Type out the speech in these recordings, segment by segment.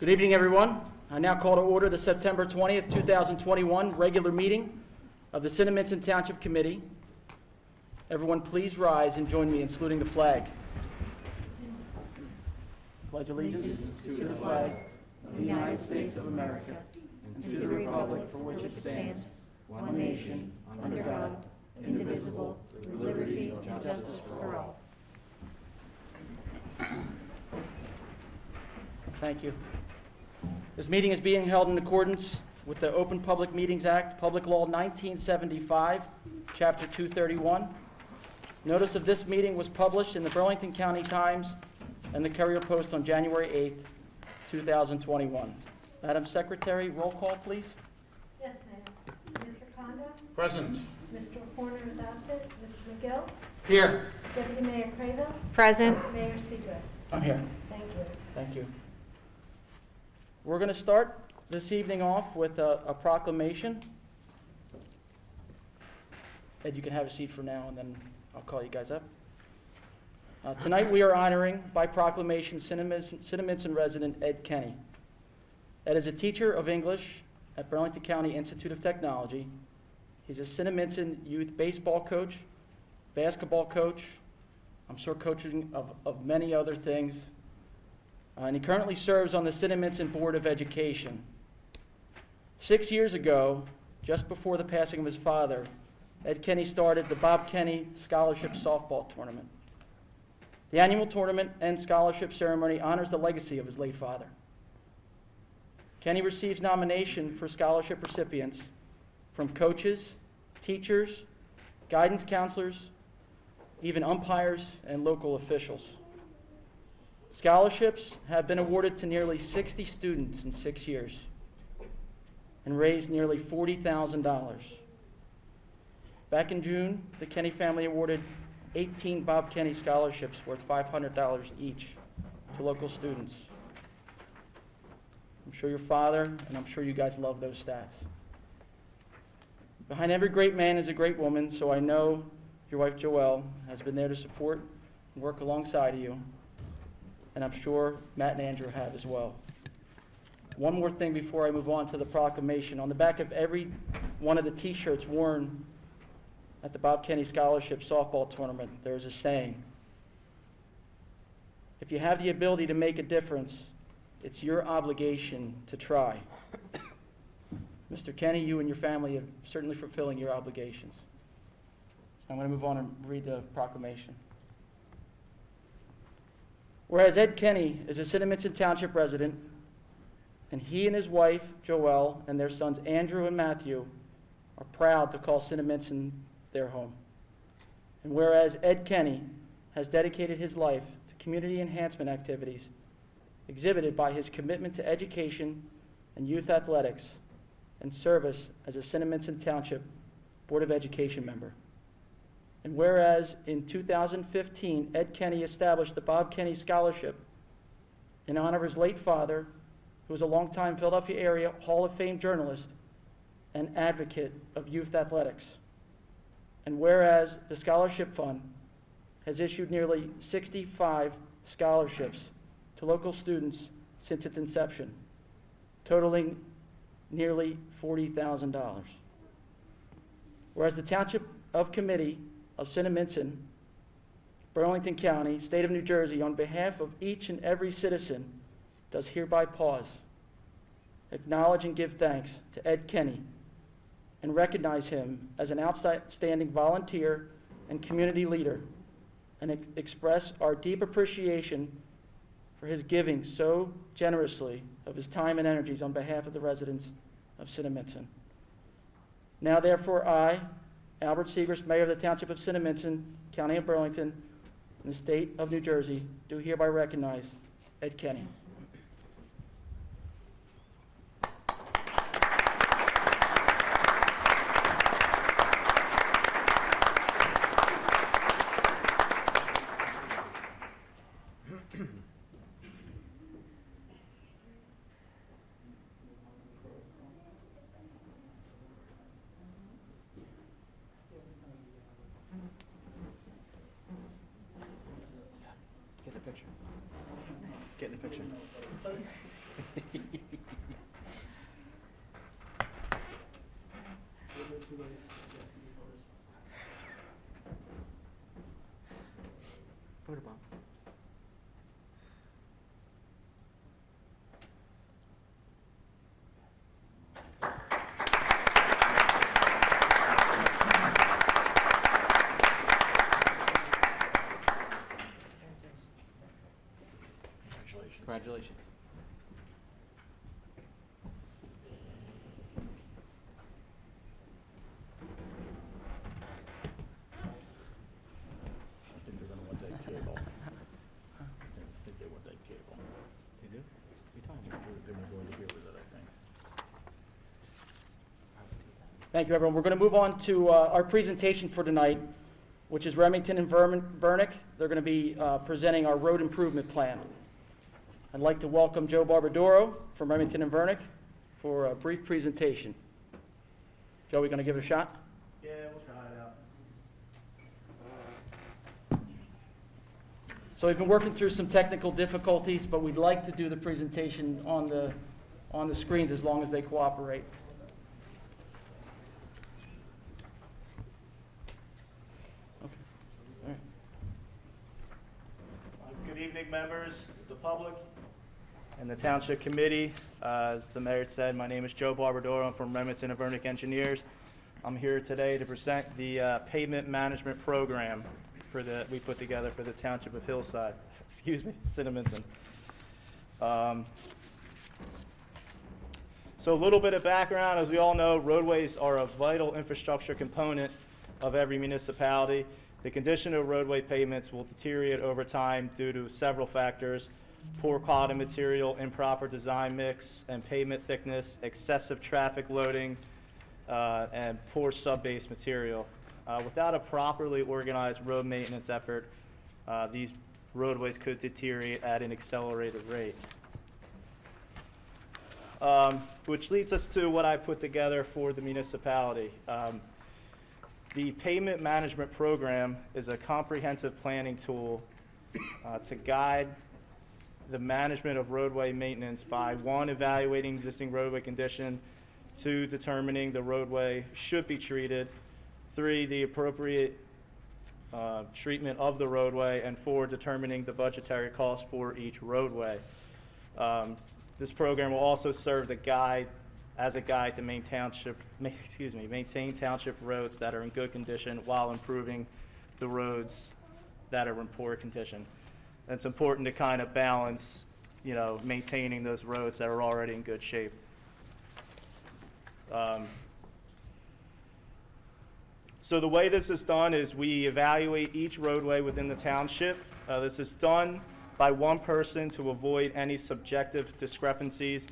Good evening, everyone. I now call to order the September 20th, 2021 regular meeting of the Cinnaminson Township Committee. Everyone please rise and join me in saluting the flag. Pledge allegiance to the flag of the United States of America and to the republic for which it stands, one nation, under God, indivisible, with liberty and justice for all. Thank you. This meeting is being held in accordance with the Open Public Meetings Act, Public Law 1975, Chapter 231. Notice of this meeting was published in the Burlington County Times and the Courier Post on January 8th, 2021. Madam Secretary, roll call, please. Yes, ma'am. Mr. Conda? Present. Mr. Horner is absent. Mr. McGill? Here. Deputy Mayor Craven? Present. Mayor Segrist? I'm here. Thank you. Thank you. We're going to start this evening off with a proclamation. Ed, you can have a seat for now, and then I'll call you guys up. Tonight we are honoring, by proclamation, Cinnaminson resident Ed Kenney. Ed is a teacher of English at Burlington County Institute of Technology. He's a Cinnaminson youth baseball coach, basketball coach, I'm sure coaching of many other things. And he currently serves on the Cinnaminson Board of Education. 6 years ago, just before the passing of his father, Ed Kenney started the Bob Kenney Scholarship Softball Tournament. The annual tournament and scholarship ceremony honors the legacy of his late father. Kenney receives nomination for scholarship recipients from coaches, teachers, guidance counselors, even umpires and local officials. Scholarships have been awarded to nearly 60 students in 6 years and raised nearly $40,000. Back in June, the Kenney family awarded 18 Bob Kenney scholarships worth $500 each to local students. I'm sure your father, and I'm sure you guys love those stats. Behind every great man is a great woman, so I know your wife Joelle has been there to support and work alongside of you. And I'm sure Matt and Andrew have as well. One more thing before I move on to the proclamation. On the back of every one of the t-shirts worn at the Bob Kenney Scholarship Softball Tournament, there is a saying. If you have the ability to make a difference, it's your obligation to try. Mr. Kenney, you and your family are certainly fulfilling your obligations. So I'm going to move on and read the proclamation. Whereas Ed Kenney is a Cinnaminson Township resident, and he and his wife, Joelle, and their sons, Andrew and Matthew, are proud to call Cinnaminson their home. And whereas Ed Kenney has dedicated his life to community enhancement activities exhibited by his commitment to education and youth athletics and service as a Cinnaminson Township Board of Education member. And whereas in 2015, Ed Kenney established the Bob Kenney Scholarship in honor of his late father, who was a longtime Philadelphia area Hall of Fame journalist and advocate of youth athletics. And whereas the Scholarship Fund has issued nearly 65 scholarships to local students since its inception, totaling nearly $40,000. Whereas the Township of Committee of Cinnaminson, Burlington County, State of New Jersey, on behalf of each and every citizen, does hereby pause, acknowledge and give thanks to Ed Kenney, and recognize him as an outstanding volunteer and community leader, and express our deep appreciation for his giving so generously of his time and energies on behalf of the residents of Cinnaminson. Now, therefore, I, Albert Segrist, Mayor of the Township of Cinnaminson, County of Burlington, and the State of New Jersey, do hereby recognize Ed Kenney. Get in the picture. Photo bomb. Congratulations. I think they're gonna want that cable. I think they want that cable. They do? What are you talking about? They're gonna go into here with it, I think. Thank you, everyone. We're going to move on to our presentation for tonight, which is Remington and Vernick. They're going to be presenting our road improvement plan. I'd like to welcome Joe Barbadoro from Remington and Vernick for a brief presentation. Joe, we going to give it a shot? Yeah, we'll try it out. So we've been working through some technical difficulties, but we'd like to do the presentation on the screens as long as they cooperate. Okay. All right. Good evening, members, the public, and the Township Committee. As the mayor said, my name is Joe Barbadoro. I'm from Remington and Vernick Engineers. I'm here today to present the pavement management program we put together for the Township of Hillside, Cinnaminson. So a little bit of background. As we all know, roadways are a vital infrastructure component of every municipality. The condition of roadway pavements will deteriorate over time due to several factors: poor quality material, improper design mix and pavement thickness, excessive traffic loading, and poor sub-base material. Without a properly organized road maintenance effort, these roadways could deteriorate at an accelerated rate. Which leads us to what I put together for the municipality. The Pavement Management Program is a comprehensive planning tool to guide the management of roadway maintenance by, 1, evaluating existing roadway condition, 2, determining the roadway should be treated, 3, the appropriate treatment of the roadway, and 4, determining the budgetary cost for each roadway. This program will also serve as a guide to maintain township roads that are in good condition while improving the roads that are in poor condition. And it's important to kind of balance, maintaining those roads that are already in good shape. So the way this is done is we evaluate each roadway within the township. This is done by one person to avoid any subjective discrepancies.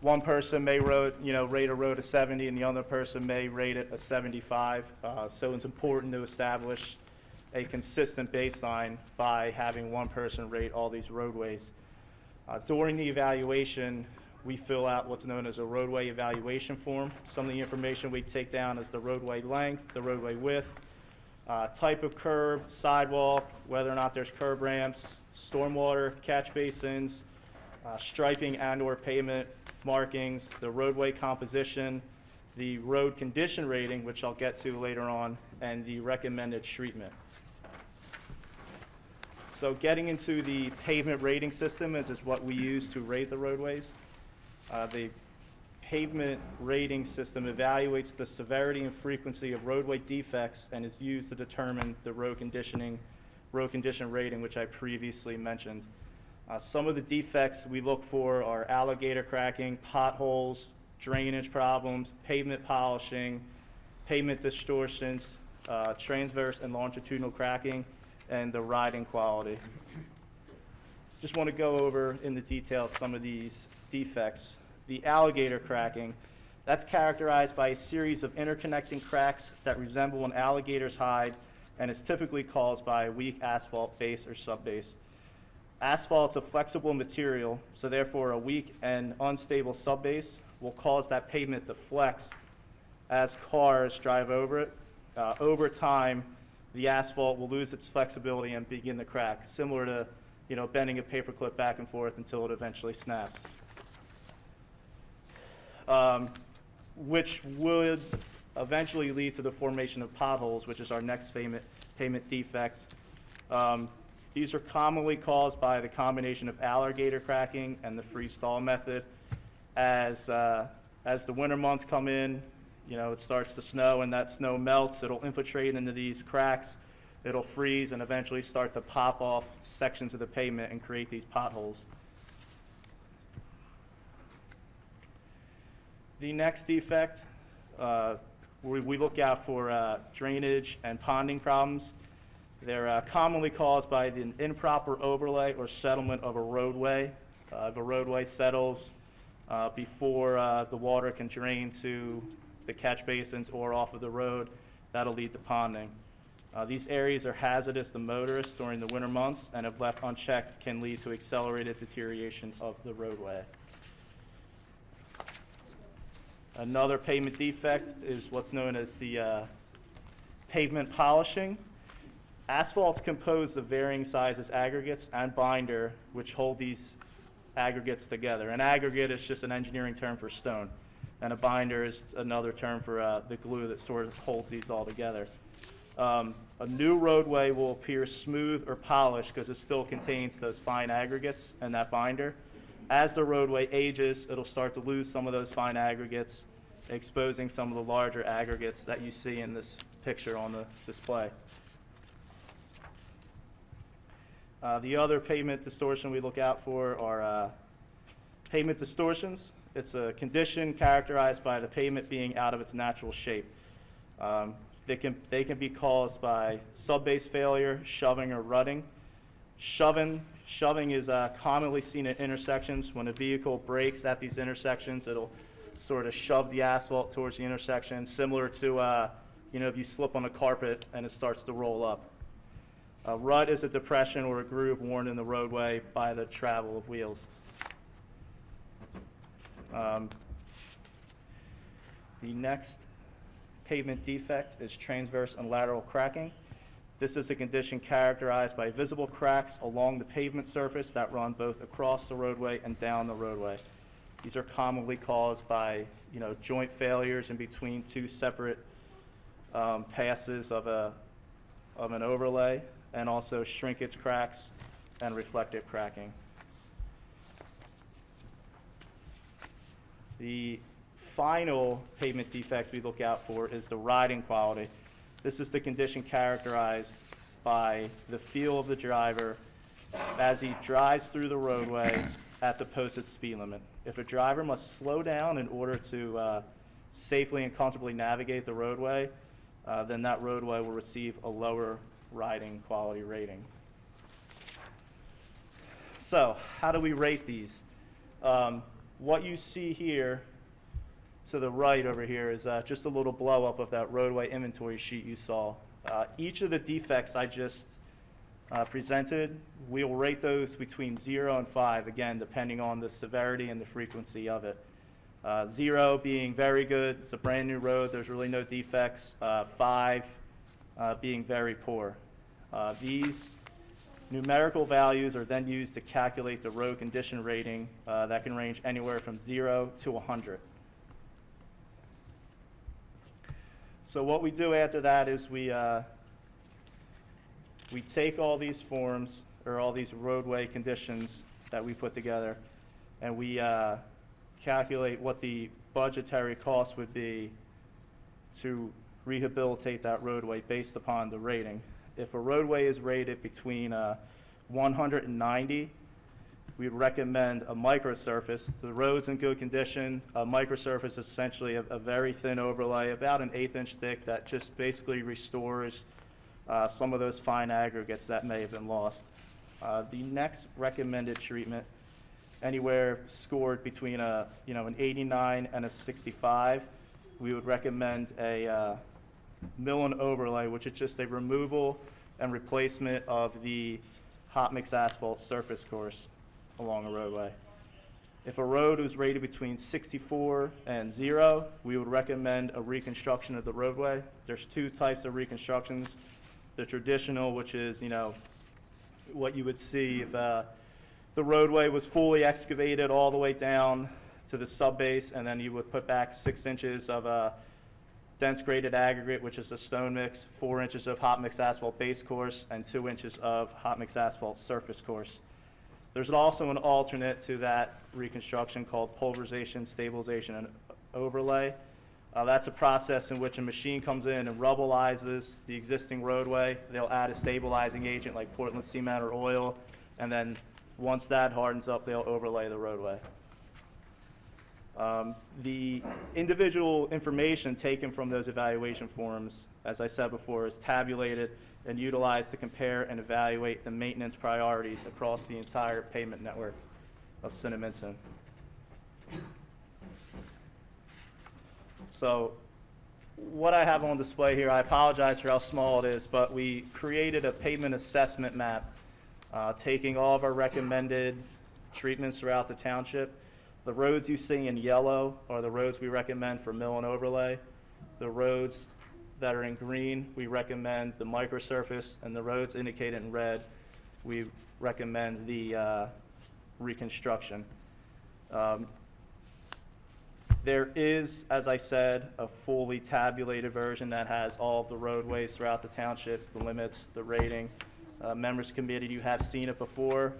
One person may rate a road a 70, and the other person may rate it a 75. So it's important to establish a consistent baseline by having one person rate all these roadways. During the evaluation, we fill out what's known as a roadway evaluation form. Some of the information we take down is the roadway length, the roadway width, type of curb, sidewalk, whether or not there's curb ramps, stormwater, catch basins, striping and/or pavement markings, the roadway composition, the road condition rating, which I'll get to later on, and the recommended treatment. So getting into the pavement rating system is what we use to rate the roadways. The pavement rating system evaluates the severity and frequency of roadway defects and is used to determine the road condition rating, which I previously mentioned. Some of the defects we look for are alligator cracking, potholes, drainage problems, pavement polishing, pavement distortions, transverse and longitudinal cracking, and the riding quality. Just want to go over in the details some of these defects. The alligator cracking, that's characterized by a series of interconnecting cracks that resemble an alligator's hide and is typically caused by a weak asphalt base or subbase. Asphalt's a flexible material, so therefore a weak and unstable subbase will cause that pavement to flex as cars drive over it. Over time, the asphalt will lose its flexibility and begin to crack, similar to bending a paperclip back and forth until it eventually snaps. which would eventually lead to the formation of potholes, which is our next pavement defect. These are commonly caused by the combination of alligator cracking and the freeze-thaw method. As the winter months come in, it starts to snow, and that snow melts. It'll infiltrate into these cracks. It'll freeze and eventually start to pop off sections of the pavement and create these potholes. The next defect, we look out for drainage and ponding problems. They're commonly caused by the improper overlay or settlement of a roadway. If a roadway settles before the water can drain to the catch basins or off of the road, that'll lead to ponding. These areas are hazardous to motorists during the winter months, and if left unchecked, can lead to accelerated deterioration of the roadway. Another pavement defect is what's known as the pavement polishing. Asphalt's composed of varying sizes aggregates and binder, which hold these aggregates together. An aggregate is just an engineering term for stone, and a binder is another term for the glue that sort of holds these all together. A new roadway will appear smooth or polished because it still contains those fine aggregates and that binder. As the roadway ages, it'll start to lose some of those fine aggregates, exposing some of the larger aggregates that you see in this picture on the display. The other pavement distortion we look out for are pavement distortions. It's a condition characterized by the pavement being out of its natural shape. They can be caused by subbase failure, shoving, or rutting. Shoving is commonly seen at intersections. When a vehicle brakes at these intersections, it'll sort of shove the asphalt towards the intersection, similar to if you slip on a carpet and it starts to roll up. A rut is a depression or a groove worn in the roadway by the travel of wheels. The next pavement defect is transverse and lateral cracking. This is a condition characterized by visible cracks along the pavement surface that run both across the roadway and down the roadway. These are commonly caused by joint failures in between two separate passes of an overlay, and also shrinkage cracks and reflective cracking. The final pavement defect we look out for is the riding quality. This is the condition characterized by the feel of the driver as he drives through the roadway at the posted speed limit. If a driver must slow down in order to safely and comfortably navigate the roadway, then that roadway will receive a lower riding quality rating. So, how do we rate these? What you see here to the right over here is just a little blow up of that roadway inventory sheet you saw. Each of the defects I just presented, we will rate those between 0 and 5, again, depending on the severity and the frequency of it. 0 being very good, it's a brand new road, there's really no defects. 5 being very poor. These numerical values are then used to calculate the road condition rating that can range anywhere from 0 to 100. So what we do after that is we take all these forms, or all these roadway conditions that we put together, and we calculate what the budgetary cost would be to rehabilitate that roadway based upon the rating. If a roadway is rated between 100 and 90, we'd recommend a microsurface. The road's in good condition. A microsurface is essentially a very thin overlay, about an 1/8 inch thick, that just basically restores some of those fine aggregates that may have been lost. The next recommended treatment, anywhere scored between an 89 and a 65, we would recommend a mill and overlay, which is just a removal and replacement of the hot mix asphalt surface course along a roadway. If a road was rated between 64 and 0, we would recommend a reconstruction of the roadway. There's two types of reconstructions. The traditional, which is, what you would see if the roadway was fully excavated all the way down to the subbase, and then you would put back 6 inches of dense graded aggregate, which is a stone mix, 4 inches of hot mix asphalt base course, and 2 inches of hot mix asphalt surface course. There's also an alternate to that reconstruction called pulverization, stabilization, and overlay. That's a process in which a machine comes in and rubbleizes the existing roadway. They'll add a stabilizing agent like Portland cement or oil, and then once that hardens up, they'll overlay the roadway. The individual information taken from those evaluation forms, as I said before, is tabulated and utilized to compare and evaluate the maintenance priorities across the entire pavement network of Cinnaminson. So what I have on display here, I apologize for how small it is, but we created a pavement assessment map, taking all of our recommended treatments throughout the township. The roads you see in yellow are the roads we recommend for mill and overlay. The roads that are in green, we recommend the microsurface, and the roads indicated in red, we recommend the reconstruction. There is, as I said, a fully tabulated version that has all of the roadways throughout the township, the limits, the rating. Members committee, you have seen it before.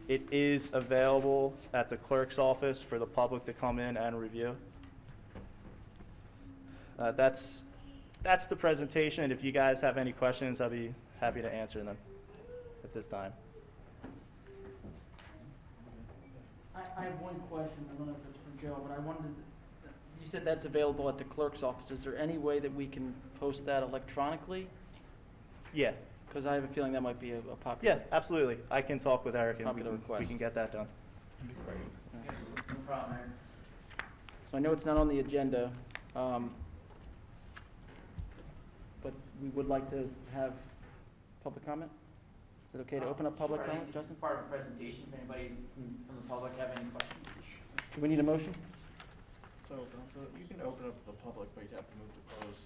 It is available at the clerk's office for the public to come in and review. That's the presentation, and if you guys have any questions, I'll be happy to answer them at this time. I have one question. I don't know if it's for Joe, but I wanted, you said that's available at the clerk's office. Is there any way that we can post that electronically? Yeah. Because I have a feeling that might be a popular. Yeah, absolutely. I can talk with Eric and Popular we request. can get that done. That'd be great. No problem, Aaron. So I know it's not on the agenda, but we would like to have public comment. Is it okay to open up public Sure, I comment, think it's Justin? part of the presentation. If anybody from the public have any questions? Do we need a motion? So you can open up the public, but you have to move to close.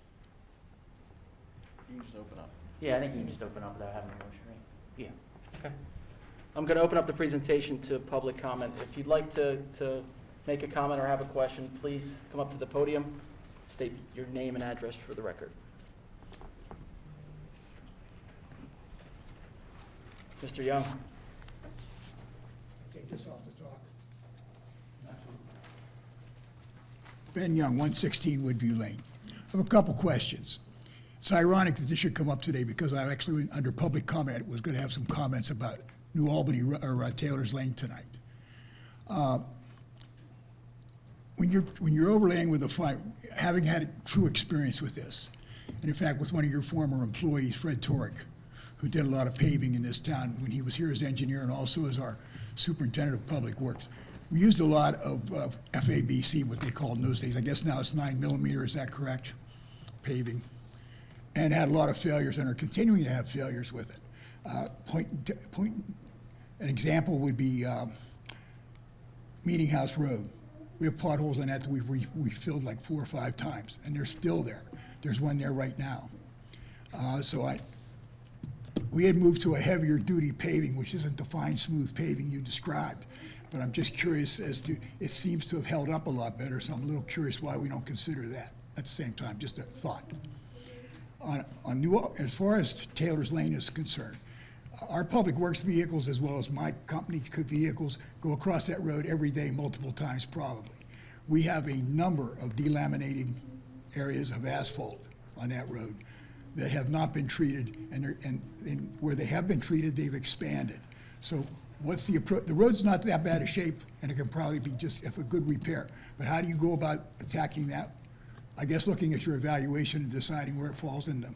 You can just open up. Yeah, I think you can just open up without having a motion, right? Yeah. Okay. I'm going to open up the presentation to public comment. If you'd like to make a comment or have a question, please come up to the podium, state your name and address for the record. Mr. Young. Take this off the talk. Ben Young, 116 Woodview Lane. I have a couple questions. It's ironic that this should come up today because I actually, under public comment, was going to have some comments about New Albany or Taylor's Lane tonight. When you're overlaying with a fire, having had a true experience with this, and in fact with one of your former employees, Fred Torek, who did a lot of paving in this town when he was here as engineer and also as our superintendent of public works. We used a lot of FABC, what they called in those days. I guess now it's 9mm, is that correct? Paving. And had a lot of failures and are continuing to have failures with it. An example would be Meeting House Road. We have potholes on that we've refilled like 4 or 5 times, and they're still there. There's one there right now. We had moved to a heavier duty paving, which isn't the fine, smooth paving you described. But I'm just curious as to, it seems to have held up a lot better, so I'm a little curious why we don't consider that at the same time, just a thought. As far as Taylor's Lane is concerned, our public works vehicles, as well as my company vehicles, go across that road every day, multiple times probably. We have a number of delaminating areas of asphalt on that road that have not been treated, and where they have been treated, they've expanded. So what's the approach? The road's not that bad a shape, and it can probably be just if a good repair. But how do you go about attacking that? I guess looking at your evaluation and deciding where it falls in the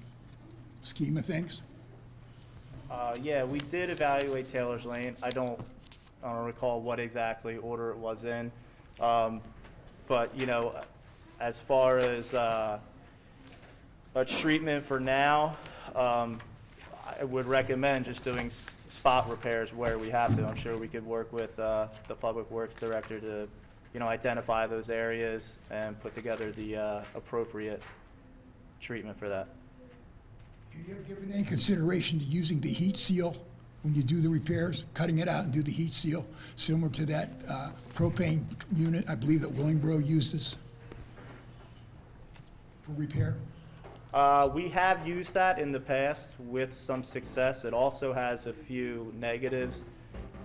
scheme of things? Yeah, we did evaluate Taylor's Lane. I don't recall what exactly order it was in. But, you know, as far as a treatment for now, I would recommend just doing spot repairs where we have to. I'm sure we could work with the Public Works Director to, you know, identify those areas and put together the appropriate treatment for that. Have you ever given any consideration to using the heat seal when you do the repairs, cutting it out and do the heat seal, similar to that propane unit I believe that Willingboro uses for repair? We have used that in the past with some success. It also has a few negatives.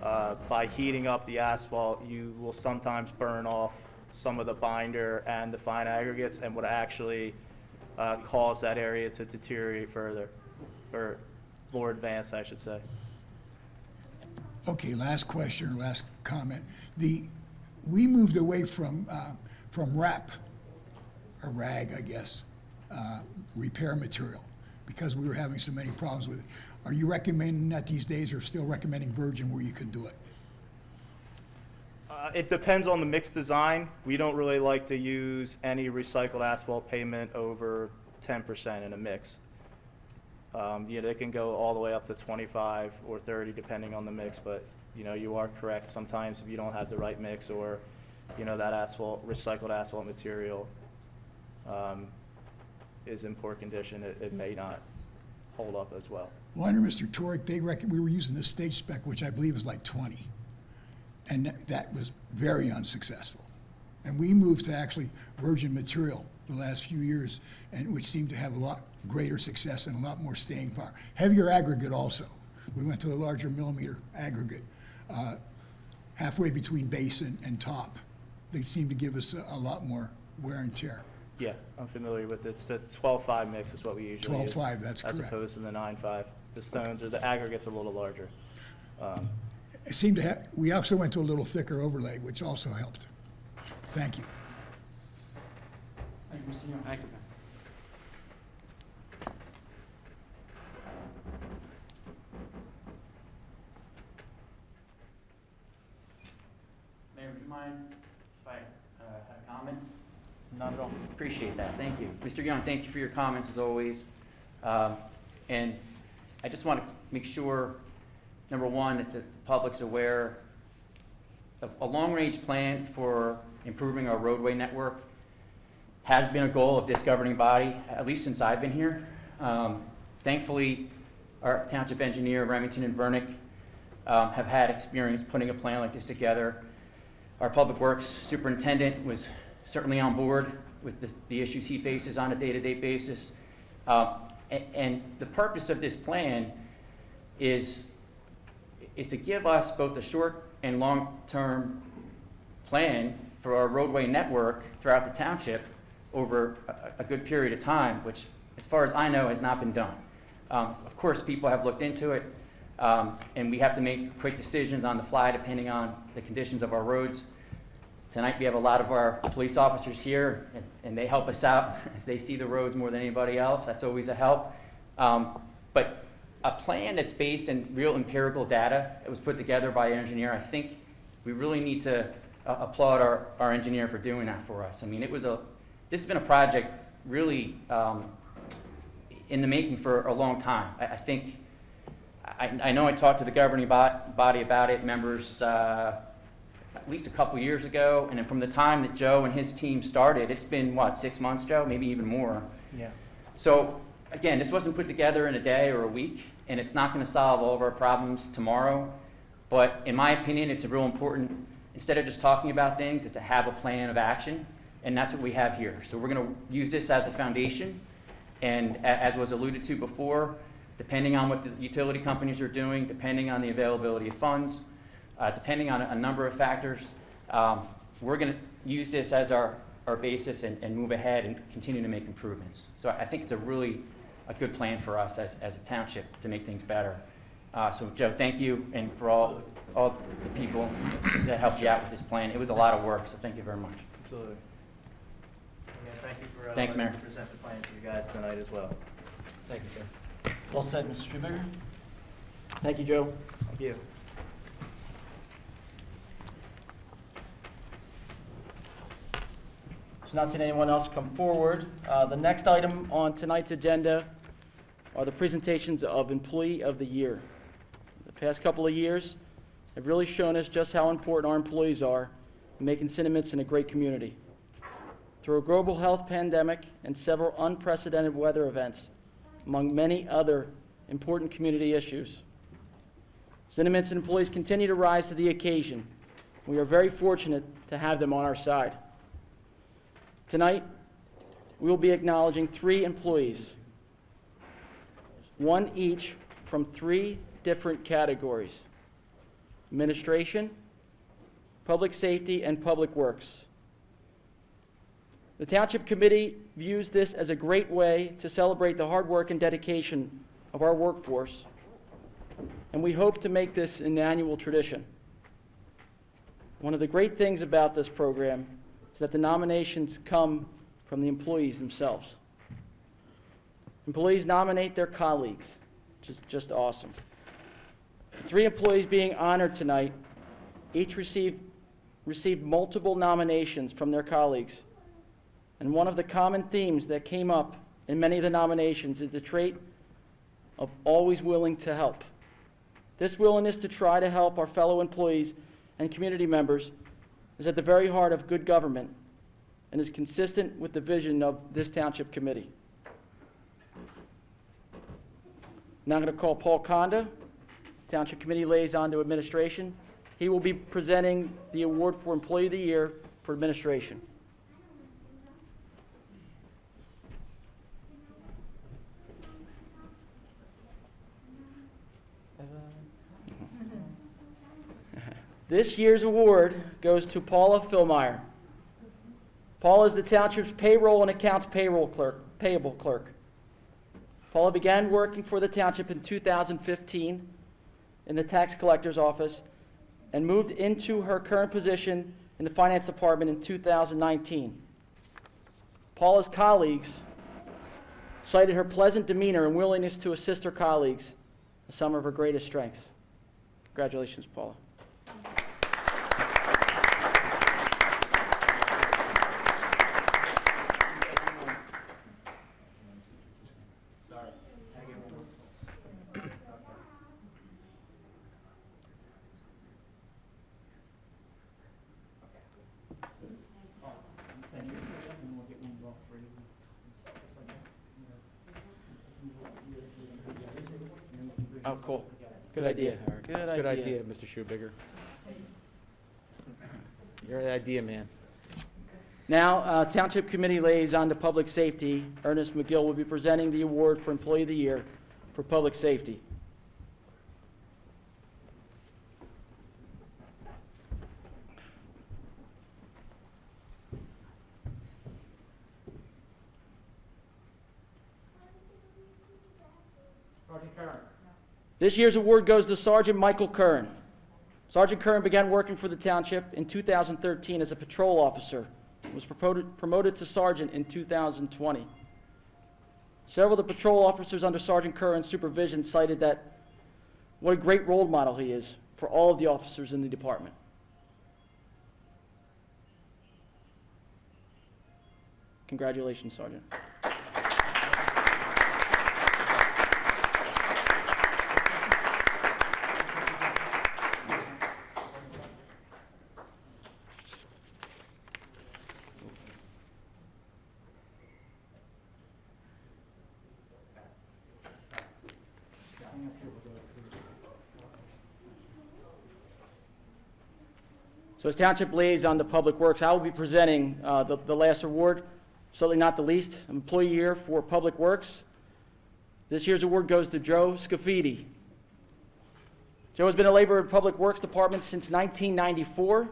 By heating up the asphalt, you will sometimes burn off some of the binder and the fine aggregates and would actually cause that area to deteriorate further, or more advanced, I should say. Okay, last question or last comment. We moved away from RAP, or RAG, I guess, repair material, because we were having so many problems with it. Are you recommending that these days, or still recommending virgin where you can do it? It depends on the mix design. We don't really like to use any recycled asphalt pavement over 10% in a mix. They can go all the way up to 25 or 30 depending on the mix, but you are correct. Sometimes if you don't have the right mix, or that recycled asphalt material is in poor condition, it may not hold up as well. Well, under Mr. Torek, we were using the state spec, which I believe is like 20. And that was very unsuccessful. And we moved to actually virgin material the last few years, and which seemed to have a lot greater success and a lot more staying power. Heavier aggregate also. We went to a larger millimeter aggregate, halfway between base and top. They seem to give us a lot more wear and tear. Yeah, I'm familiar with it. It's the 12-5 mix is what we usually use. 12-5, that's as correct. opposed to the 9-5. The stones or the aggregate's a little larger. It seemed to have, we also went to a little thicker overlay, which also helped. Thank you. Thank you, Mr. Young. Thank you. Mayor, would you mind if I have a comment? Not at all. Appreciate that. Thank you. Mr. Young, thank you for your comments as always. And I just want to make sure, number one, that the public's aware of a long-range plan for improving our roadway network has been a goal of this governing body, at least since I've been here. Thankfully, our township engineer, Remington and Vernick, have had experience putting a plan like this together. Our public works superintendent was certainly on board with the issues he faces on a day-to-day basis. And the purpose of this plan is to give us both a short and long-term plan for our roadway network throughout the township over a good period of time, which, as far as I know, has not been done. Of course, people have looked into it, and we have to make quick decisions on the fly depending on the conditions of our roads. Tonight we have a lot of our police officers here, and they help us out as they see the roads more than anybody else. That's always a help. But a plan that's based in real empirical data that was put together by an engineer, I think we really need to applaud our engineer for doing that for us. I mean, this has been a project really in the making for a long time. I know I talked to the governing body about it, members, at least a couple years ago, and then from the time that Joe and his team started, it's been, 6 months, Joe? Maybe even more. Yeah. So, again, this wasn't put together in a day or a week, and it's not going to solve all of our problems tomorrow, but in my opinion, it's a real important, instead of just talking about things, is to have a plan of action, and that's what we have here. So we're going to use this as a foundation, and as was alluded to before, depending on what the utility companies are doing, depending on the availability of funds, depending on a number of factors, we're going to use this as our basis and move ahead and continue to make improvements. So I think it's a good plan for us as a township to make things better. So Joe, thank you, and for all the people that helped you out with this plan. It was a lot of work, so thank you very much. Absolutely. Yeah, thank you for Thanks, Mayor. letting me present the plan to you guys tonight as well. Thank you, sir. Well said, Mr. Schubager. Thank you, Joe. Thank you. So not seeing anyone else come forward. The next item on tonight's agenda are the presentations of Employee of the Year. The past couple of years have really shown us just how important our employees are in making Cinnaminson a great community. Through a global health pandemic and several unprecedented weather events, among many other important community issues, Cinnaminson employees continue to rise to the occasion. We are very fortunate to have them on our side. Tonight, we will be acknowledging 3 employees, one each from 3 different categories: administration, public safety, and public works. The Township Committee views this as a great way to celebrate the hard work and dedication of our workforce, and we hope to make this an annual tradition. One of the great things about this program is that the nominations come from the employees themselves. Employees nominate their colleagues, which is just awesome. The 3 employees being honored tonight each received multiple nominations from their colleagues. And one of the common themes that came up in many of the nominations is the trait of always willing to help. This willingness to try to help our fellow employees and community members is at the very heart of good government and is consistent with the vision of this Township Committee. Now I'm going to call Paul Conda, Township Committee Liaison to Administration. He will be presenting the award for Employee of the Year for Administration. This year's award goes to Paula Philmeyer. Paula is the Township's Payroll and Accounts Payable Clerk. Paula began working for the Township in 2015 in the Tax Collector's Office and moved into her current position in the Finance Department in 2019. Paula's colleagues cited her pleasant demeanor and willingness to assist her colleagues as some of her greatest strengths. Congratulations, Paula. Oh, cool. Good idea. Good idea, Mr. Schubiger. You're the idea man. Now, Township Committee Liaison to Public Safety, Ernest McGill, will be presenting the award for Employee of the Year for Public Safety. This year's award goes to Sergeant Michael Curran. Sergeant Curran began working for the Township in 2013 as a patrol officer and was promoted to sergeant in 2020. Several of the patrol officers under Sergeant Curran's supervision cited that what a great role model he is for all of the officers in the department. Congratulations, Sergeant. So as Township Liaison to Public Works, I will be presenting the last award, certainly not the least, Employee Year for Public Works. This year's award goes to Joe Scaffidi. Joe has been a laborer in Public Works Department since 1994.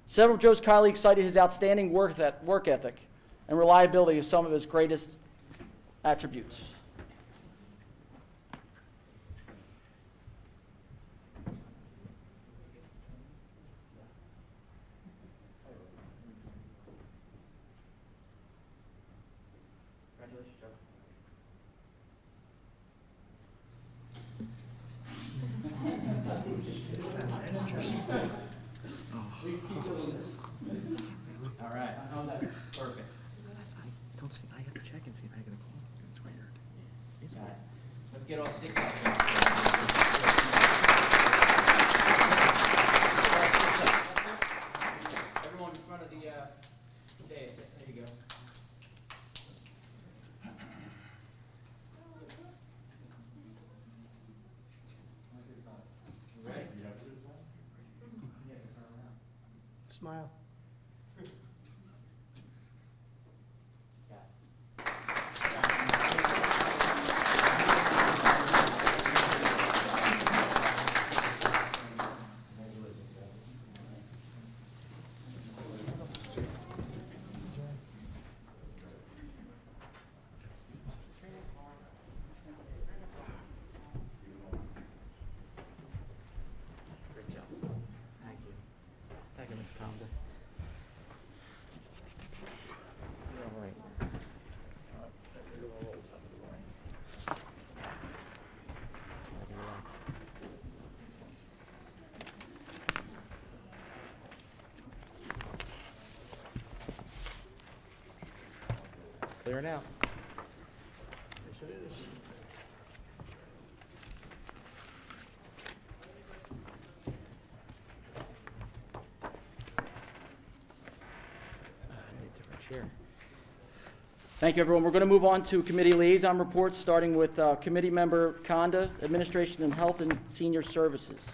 Several of Joe's colleagues cited his outstanding work ethic and reliability as some of his greatest attributes. All right, how's that? Perfect. I have to check and see if I get a call. It's weird. All right, let's get all 6 up. Everyone in front of the dais. There you go. You ready? Smile. Great job. Thank you. Thank you, Mr. Conda. You're all right. Relax. Clear now. Yes, it is. I need a different chair. Thank you, everyone. We're going to move on to committee liaison reports, starting with Committee Member Conda, Administration and Health and Senior Services.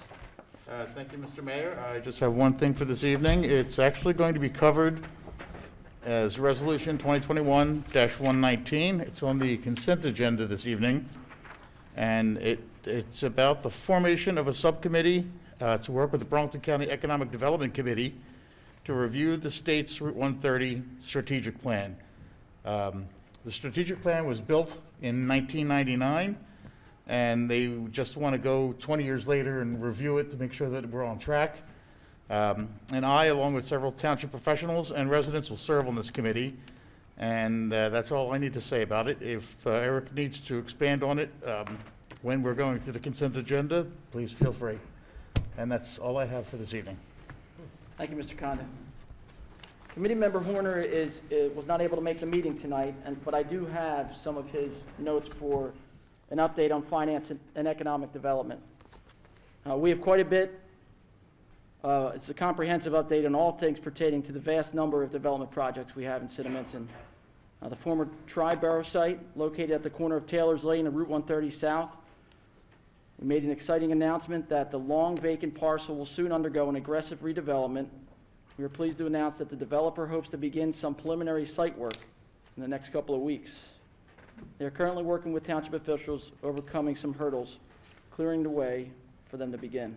Thank you, Mr. Mayor. I just have one thing for this evening. It's actually going to be covered as Resolution 2021-119. It's on the consent agenda this evening, and it's about the formation of a subcommittee to work with the Burlington County Economic Development Committee to review the state's Route 130 strategic plan. The strategic plan was built in 1999, and they just want to go 20 years later and review it to make sure that we're on track. And I, along with several township professionals and residents, will serve on this committee, and that's all I need to say about it. If Eric needs to expand on it when we're going through the consent agenda, please feel free. And that's all I have for this evening. Thank you, Mr. Conda. Committee Member Horner was not able to make the meeting tonight, but I do have some of his notes for an update on finance and economic development. We have quite a bit. It's a comprehensive update on all things pertaining to the vast number of development projects we have in Cinnaminson. The former Tri-Borough site, located at the corner of Taylor's Lane and Route 130 South. We made an exciting announcement that the long vacant parcel will soon undergo an aggressive redevelopment. We are pleased to announce that the developer hopes to begin some preliminary site work in the next couple of weeks. They are currently working with township officials, overcoming some hurdles, clearing the way for them to begin.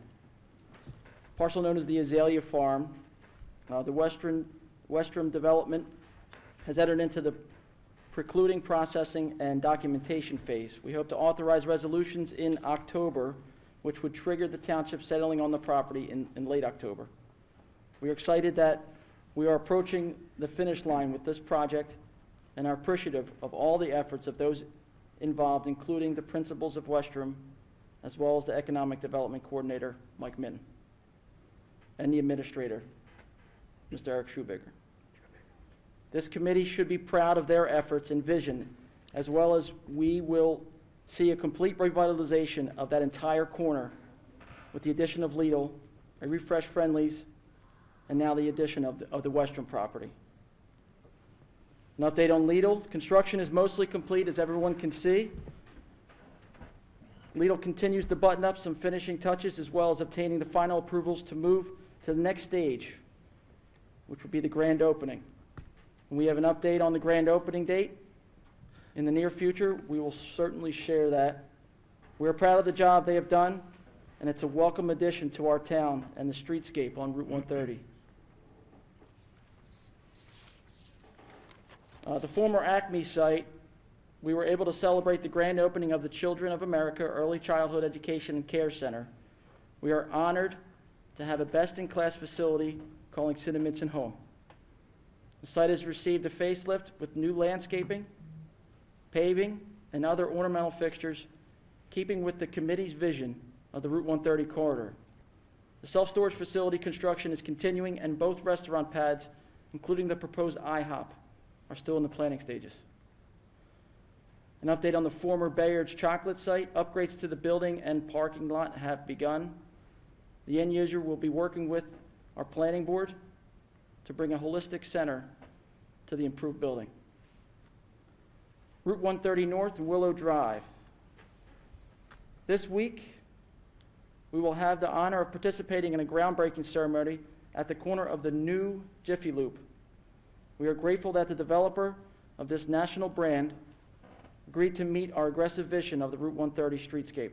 Parcel known as the Azalea Farm, the Western Development has entered into the precluding, processing, and documentation phase. We hope to authorize resolutions in October, which would trigger the township settling on the property in late October. We are excited that we are approaching the finish line with this project and are appreciative of all the efforts of those involved, including the principals of Western, as well as the Economic Development Coordinator, Mike Minton, and the Administrator, Mr. Eric Schubiger. This committee should be proud of their efforts and vision, as well as we will see a complete revitalization of that entire corner with the addition of Lidl, a refreshed Friendly's, and now the addition of the Western property. An update on Lidl. Construction is mostly complete, as everyone can see. Lidl continues to button up some finishing touches, as well as obtaining the final approvals to move to the next stage, which will be the grand opening. When we have an update on the grand opening date in the near future, we will certainly share that. We're proud of the job they have done, and it's a welcome addition to our town and the streetscape on Route 130. The former Acme site, we were able to celebrate the grand opening of the Children of America Early Childhood Education and Care Center. We are honored to have a best-in-class facility calling Cinnaminson home. The site has received a facelift with new landscaping, paving, and other ornamental fixtures, keeping with the committee's vision of the Route 130 corridor. The self-storage facility construction is continuing, and both restaurant pads, including the proposed IHOP, are still in the planning stages. An update on the former Bayard's Chocolate site. Upgrades to the building and parking lot have begun. The end user will be working with our planning board to bring a holistic center to the improved building. Route 130 North and Willow Drive. This week, we will have the honor of participating in a groundbreaking ceremony at the corner of the new Jiffy Loop. We are grateful that the developer of this national brand agreed to meet our aggressive vision of the Route 130 streetscape.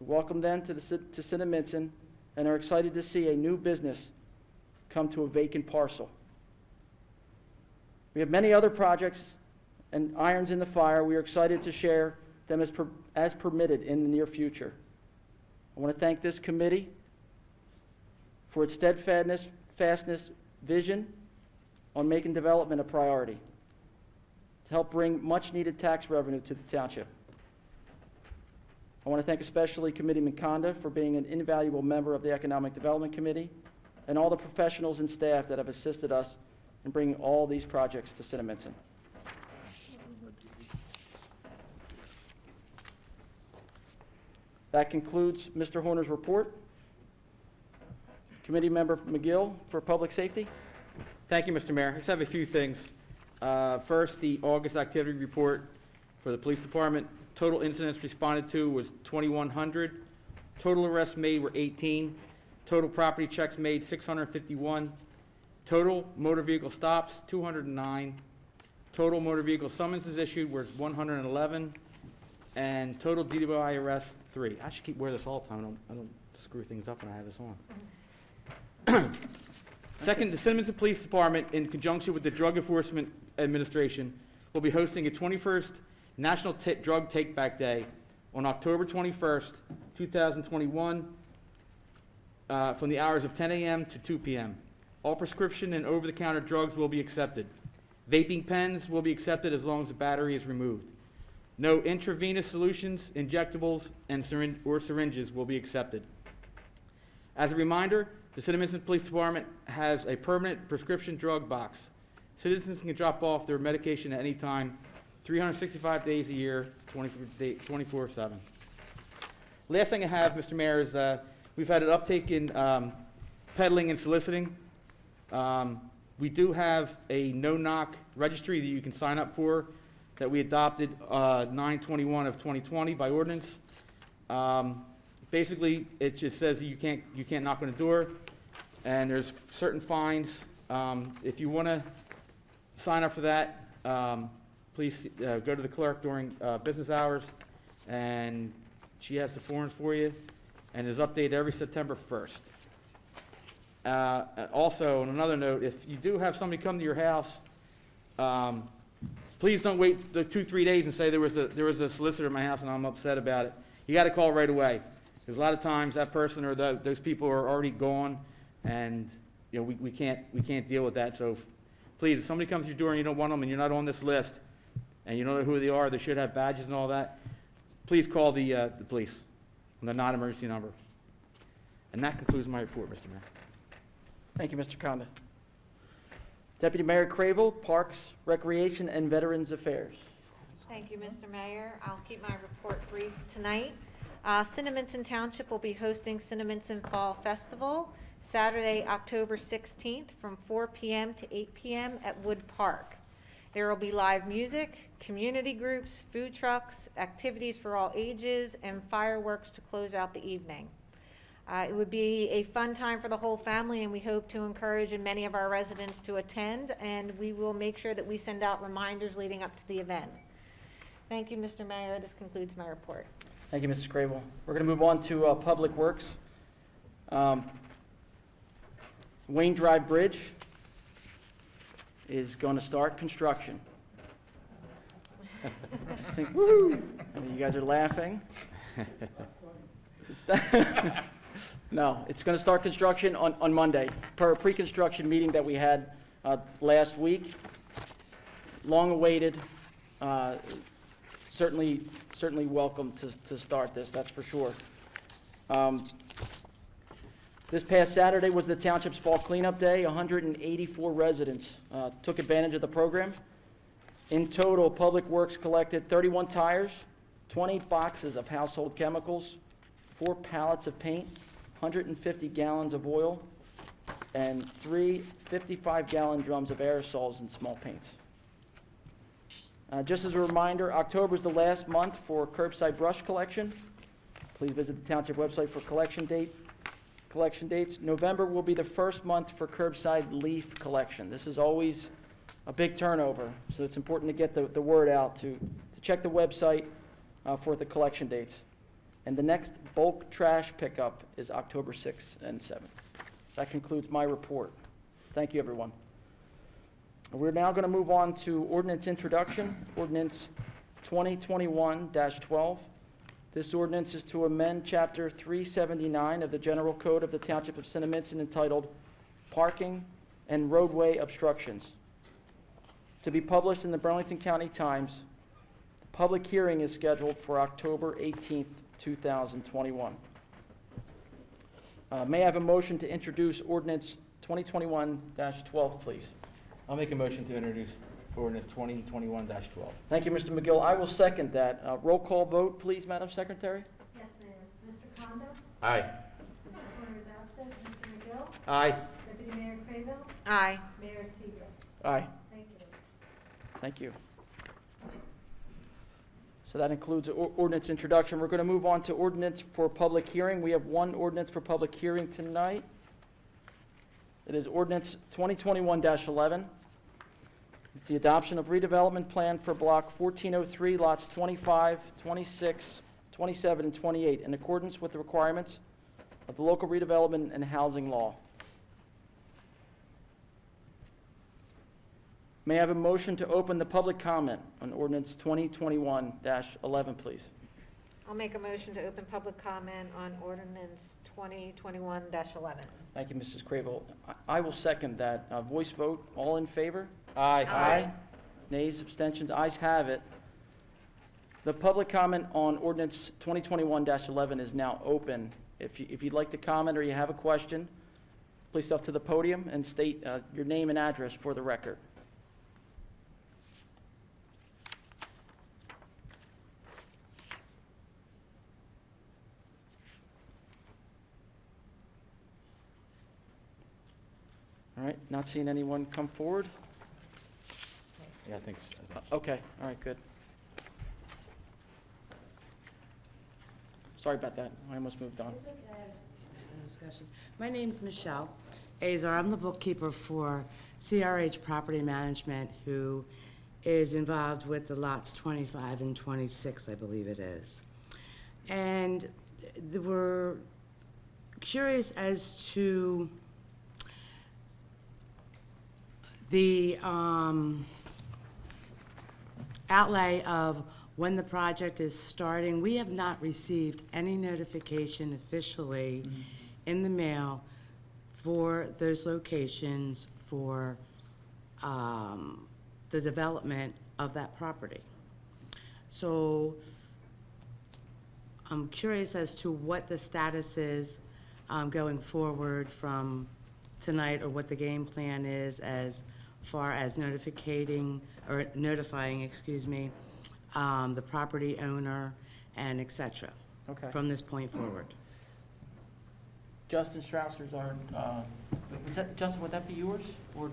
We welcome them to Cinnaminson and are excited to see a new business come to a vacant parcel. We have many other projects and irons in the fire. We are excited to share them as permitted in the near future. I want to thank this committee for its steadfastness, vision on making development a priority to help bring much-needed tax revenue to the township. I want to thank especially Committeeman Conda for being an invaluable member of the Economic Development Committee and all the professionals and staff that have assisted us in bringing all these projects to Cinnaminson. That concludes Mr. Horner's report. Committee Member McGill for Public Safety. Thank you, Mr. Mayor. I just have a few things. First, the August activity report for the police department. Total incidents responded to was 2,100. Total arrests made were 18. Total property checks made 651. Total motor vehicle stops 209. Total motor vehicle summonses issued was 111. And total DWI arrests 3. I should keep wearing this all the time. I don't screw things up when I have this on. Second, the Cinnaminson Police Department, in conjunction with the Drug Enforcement Administration, will be hosting a 21st National Drug Take-Back Day on October 21st, 2021, from the hours of 10 a.m. to 2 p.m. All prescription and over-the-counter drugs will be accepted. Vaping pens will be accepted as long as the battery is removed. No intravenous solutions, injectables, and syringes will be accepted. As a reminder, the Cinnaminson Police Department has a permanent prescription drug box. Citizens can drop off their medication at any time, 365 days a year, 24/7. Last thing I have, Mr. Mayor, is we've had an uptake in peddling and soliciting. We do have a no-knock registry that you can sign up for that we adopted 9/21 of 2020 by ordinance. Basically, it just says that you can't knock on the door, and there's certain fines. If you want to sign up for that, please go to the clerk during business hours, and she has the forms for you, and is updated every September 1st. Also, on another note, if you do have somebody come to your house, please don't wait the 2-3 days and say there was a solicitor in my house and I'm upset about it. You got to call right away, because a lot of times that person or those people are already gone, and we can't deal with that. So please, if somebody comes to your door and you don't want them and you're not on this list and you don't know who they are, they should have badges and all that, please call the police on the non-emergency number. And that concludes my report, Mr. Mayor. Thank you, Mr. Conda. Deputy Mayor Cravel, Parks, Recreation, and Veterans Affairs. Thank you, Mr. Mayor. I'll keep my report brief tonight. Cinnaminson Township will be hosting Cinnaminson Fall Festival Saturday, October 16th from 4 p.m. to 8 p.m. at Wood Park. There will be live music, community groups, food trucks, activities for all ages, and fireworks to close out the evening. It would be a fun time for the whole family, and we hope to encourage many of our residents to attend, and we will make sure that we send out reminders leading up to the event. Thank you, Mr. Mayor. This concludes my report. Thank you, Mrs. Cravel. We're going to move on to Public Works. Wayne Drive Bridge is going to start construction. I think, woo! I mean, you guys are laughing. No, it's going to start construction on Monday, per a pre-construction meeting that we had last week. Long awaited, certainly welcome to start this, that's for sure. This past Saturday was the township's fall cleanup day. 184 residents took advantage of the program. In total, Public Works collected 31 tires, 20 boxes of household chemicals, 4 pallets of paint, 150 gallons of oil, and 3 55-gallon drums of aerosols and small paints. Just as a reminder, October is the last month for curbside brush collection. Please visit the township website for collection date. collection dates. November will be the first month for curbside leaf collection. This is always a big turnover, so it's important to get the word out to check the website for the collection dates. And the next bulk trash pickup is October 6th and 7th. That concludes my report. Thank you, everyone. We're now going to move on to ordinance introduction, ordinance 2021-12. This ordinance is to amend Chapter 379 of the General Code of the Township of Cinnaminson entitled Parking and Roadway Obstructions. To be published in the Burlington County Times. The public hearing is scheduled for October 18th, 2021. May I have a motion to introduce ordinance 2021-12, please? I'll make a motion to introduce ordinance 2021-12. Thank you, Mr. McGill. I will second that. Roll call vote, please, Madam Secretary. Yes, ma'am. Mr. Kondo? Aye. Mr. Horner is absent. Mr. McGill? Aye. Deputy Mayor Craybill? Aye. Mayor Seagraves? Aye. Thank you. Thank you. So that includes ordinance introduction. We're going to move on to ordinance for public hearing. We have one ordinance for public hearing tonight. It is ordinance 2021-11. It's the adoption of redevelopment plan for block 1403, lots 25, 26, 27, and 28, in accordance with the requirements of the local redevelopment and housing law. May I have a motion to open the public comment on ordinance 2021-11, please? I'll make a motion to open public comment on ordinance 2021-11. Thank you, Mrs. Crable. I will second that. Voice vote, all in favor? Aye. Aye. Nays, abstentions, ayes have it. The public comment on ordinance 2021-11 is now open. If you'd like to comment or you have a question, please step to the podium and state your name and address for the record. All right, not seeing anyone come forward? Yeah, I think so. Okay, all right, good. Sorry about that, I almost moved on. It's okay. Discussion. My name's Michelle Azar. I'm the bookkeeper for CRH Property Management, who is involved with the lots 25 and 26, I believe it is. And we're curious as to the outlay of when the project is starting. We have not received any notification officially in the mail for those locations for the development of that property. So I'm curious as to what the status is going forward from tonight, or what the game plan is as far as notifying, excuse me, the property owner and et cetera, Okay. from this point forward. Justin Strausser's our, Justin, would that be yours? Or I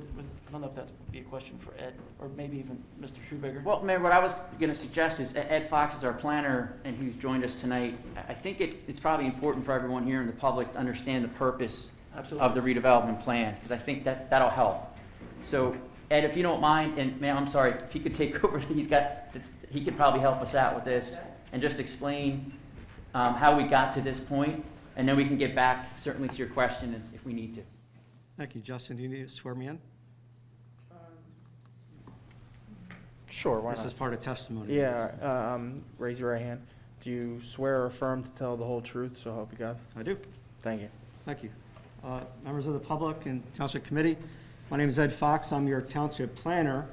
don't know if that would be a question for Ed, or maybe even Mr. Schubager. Well, Mayor, what I was going to suggest is Ed Fox is our planner, and he's joined us tonight. I think it's probably important for everyone here in the public to understand the purpose of the redevelopment plan, because I think that'll help. So, Ed, if you don't mind, and ma'am, I'm sorry, if he could take over, he could probably help us out with this and just explain how we got to this point, and then we can get back certainly to your question if we need to. Thank you. Justin, do you need to swear me in? Sure, why This is not? part of testimony. Yeah, raise your right hand. Do you swear or affirm to tell the whole truth, so help you God? I do. Thank you. Thank you. Members of the public and Township Committee, my name is Ed Fox. I'm your Township Planner.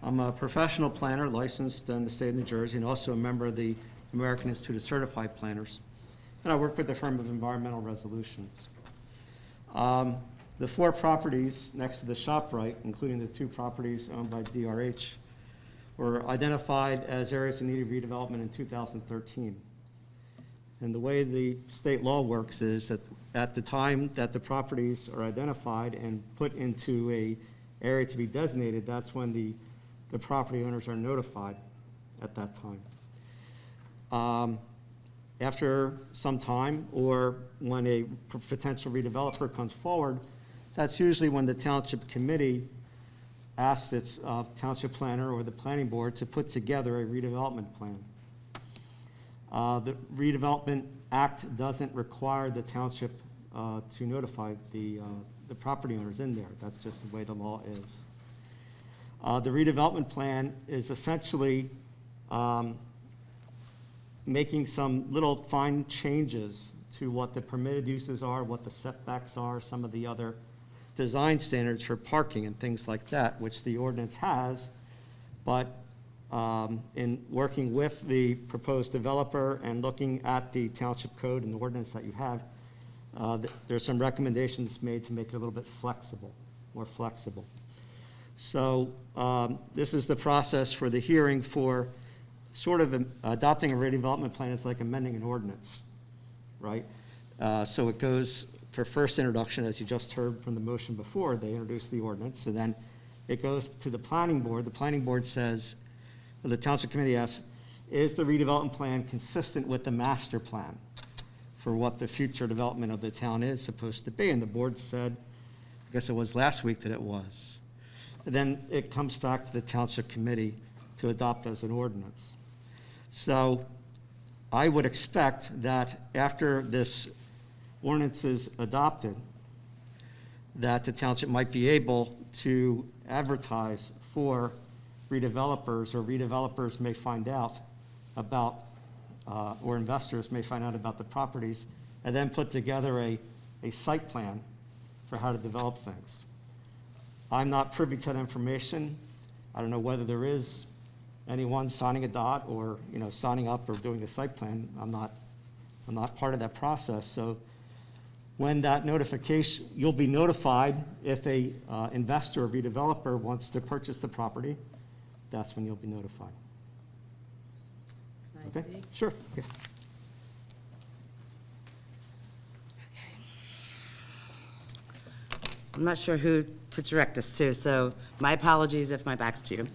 I'm a professional planner licensed in the state of New Jersey and also a member of the American Institute of Certified Planners. And I work with the firm of Environmental Resolutions. The 4 properties next to the ShopRite, including the 2 properties owned by DRH, were identified as areas in need of redevelopment in 2013. And the way the state law works is that at the time that the properties are identified and put into a area to be designated, that's when the property owners are notified at that time. after some time, or when a potential redeveloper comes forward, that's usually when the township committee asks its township planner or the planning board to put together a redevelopment plan. The Redevelopment Act doesn't require the township to notify the property owners in there. That's just the way the law is. The redevelopment plan is essentially making some little fine changes to what the permitted uses are, what the setbacks are, some of the other design standards for parking and things like that, which the ordinance has. But in working with the proposed developer and looking at the township code and the ordinance that you have, there's some recommendations made to make it a little bit flexible, more flexible. So this is the process for the hearing for sort of adopting a redevelopment plan. Is like amending an ordinance, right? So it goes for first introduction, as you just heard from the motion before, they introduced the ordinance, and then it goes to the planning board. The planning board says, or the township committee asks, is the redevelopment plan consistent with the master plan for what the future development of the town is supposed to be? And the board said, I guess it was last week that it was. And then it comes back to the township committee to adopt as an ordinance. So I would expect that after this ordinance is adopted, that the township might be able to advertise for redevelopers, or redevelopers may find out about, or investors may find out about the properties, and then put together a site plan for how to develop things. I'm not privy to that information. I don't know whether there is anyone signing a dot or, signing up or doing a site plan. I'm not part of that process. So when that notification, you'll be notified if a investor or redeveloper wants to purchase the property. That's when you'll be notified. Can I Okay? speak? Sure. Yes. I'm not sure who to direct this to, so my apologies if my back's to you.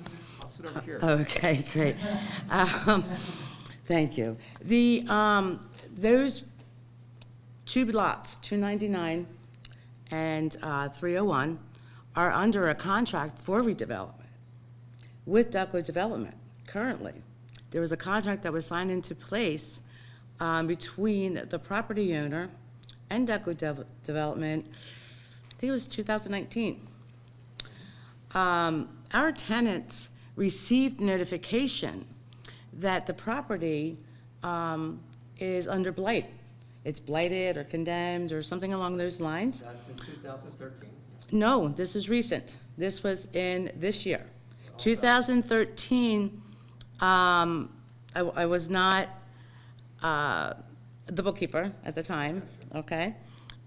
I'll sit over here. Okay, great. Thank you. Those two lots, 299 and 301, are under a contract for redevelopment with Duckwood Development currently. There was a contract that was signed into place between the property owner and Duckwood Development, I think it was 2019. Our tenants received notification that the property is under blight. It's blighted or condemned or something along those lines. That's in 2013. No, this is recent. This was in this year. 2013, I was not the bookkeeper at the time, okay?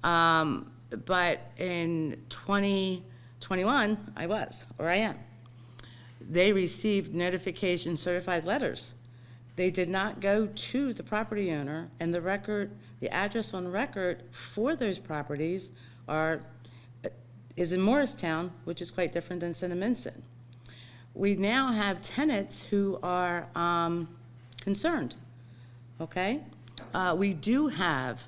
But in 2021, I was, or I am. They received notification certified letters. They did not go to the property owner, and the record, the address on record for those properties is in Morristown, which is quite different than Cinnaminson. We now have tenants who are concerned, okay? We do have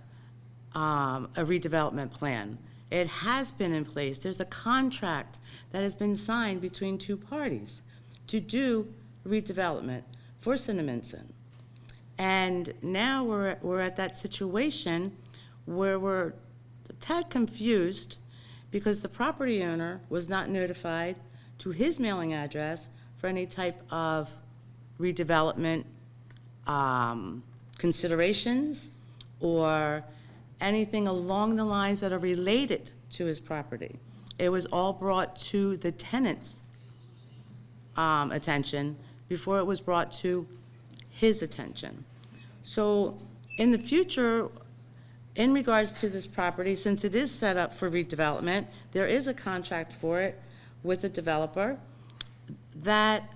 a redevelopment plan. It has been in place. There's a contract that has been signed between two parties to do redevelopment for Cinnaminson. And now we're at that situation where we're a tad confused because the property owner was not notified to his mailing address for any type of redevelopment considerations or anything along the lines that are related to his property. It was all brought to the tenant's attention before it was brought to his attention. So in the future, in regards to this property, since it is set up for redevelopment, there is a contract for it with a developer, that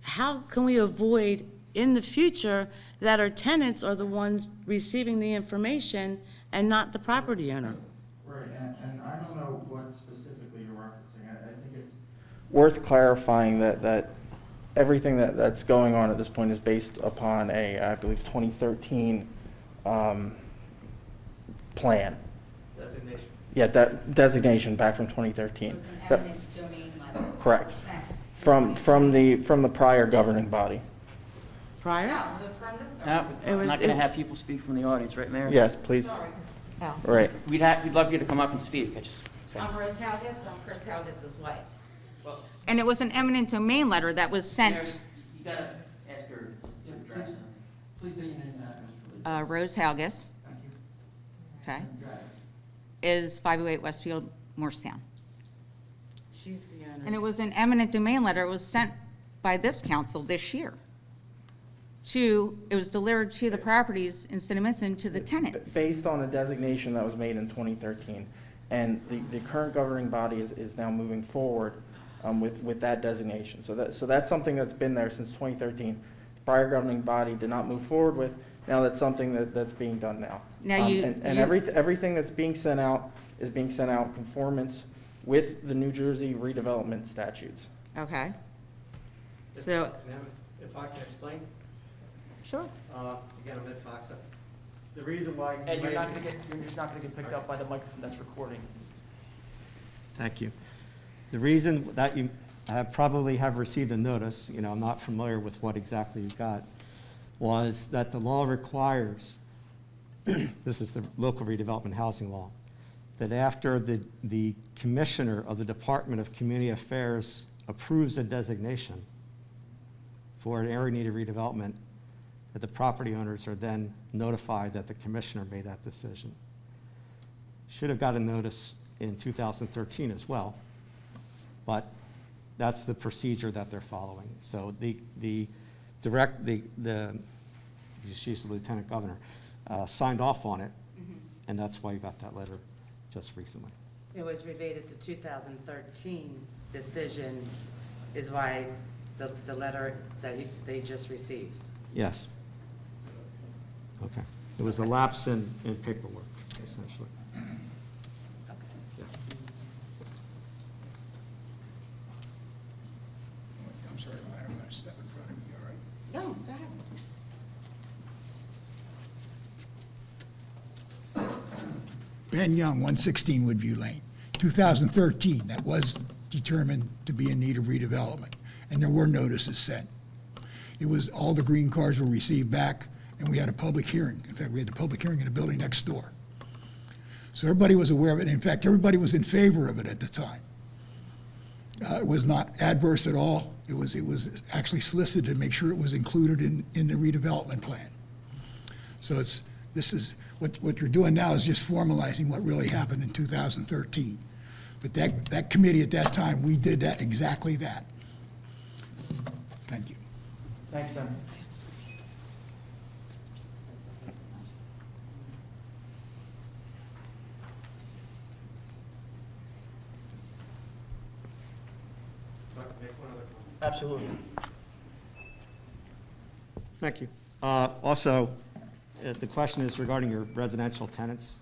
how can we avoid in the future that our tenants are the ones receiving the information and not the property owner? Right, and I don't know what specifically you're referencing. I think it's worth clarifying that everything that's going on at this point is based upon I believe, 2013 plan. Designation. Yeah, that designation back from 2013. It was an That- eminent domain letter. Correct. Sent. From the prior governing body. Prior? No, it was from this No, government. It I'm was- not going to have people speak from the audience, right, Mayor? Yes, please. Sorry. Oh. Right. We'd love you to come up and speak. I'm Rose Halgus, I'm Chris Halgus's wife. And it was an eminent domain letter that was sent, You got to ask her to address it. Please state your name and address, please. Rose Halgus, Thank you. okay, is 508 Westfield, Morristown. She's the owner. And it was an eminent domain letter, it was sent by this council this year. It was delivered to the properties in Cinnaminson to the tenants. Based on a designation that was made in 2013. And the current governing body is now moving forward with that designation. So that's something that's been there since 2013. The prior governing body did not move forward with. Now that's something that's being done now. Now And everything that's being sent out is being sent out in conformance with the New Jersey redevelopment statutes. Okay. So, If I can explain? sure. Again, I'm Ed Fox. The reason why. Ed, you're just not going to get picked up by the microphone that's recording. Thank you. The reason that you probably have received a notice, I'm not familiar with what exactly you got, was that the law requires, this is the local redevelopment housing law, that after the commissioner of the Department of Community Affairs approves a designation for an area needed redevelopment, that the property owners are then notified that the commissioner made that decision. Should have got a notice in 2013 as well, but that's the procedure that they're following. So she's the lieutenant governor, signed off on it, and that's why you got that letter just recently. It was related to 2013 decision is why the letter that they just received. Yes. Okay. It was a lapse in paperwork, essentially. Yeah. I'm sorry, I don't want to step in front of you, all right? No, go ahead. Ben Young, 116 Woodview Lane, 2013, that was determined to be in need of redevelopment, and there were notices sent. It was, all the green cards were received back, and we had a public hearing. In fact, we had a public hearing in the building next door. So everybody was aware of it. In fact, everybody was in favor of it at the time. It was not adverse at all. It was actually solicited to make sure it was included in the redevelopment plan. So this is, what you're doing now is just formalizing what really happened in 2013. But that committee at that time, we did that, exactly that. Thank you. Thanks, Ben. Absolutely. Thank you. Also, the question is regarding your residential tenants.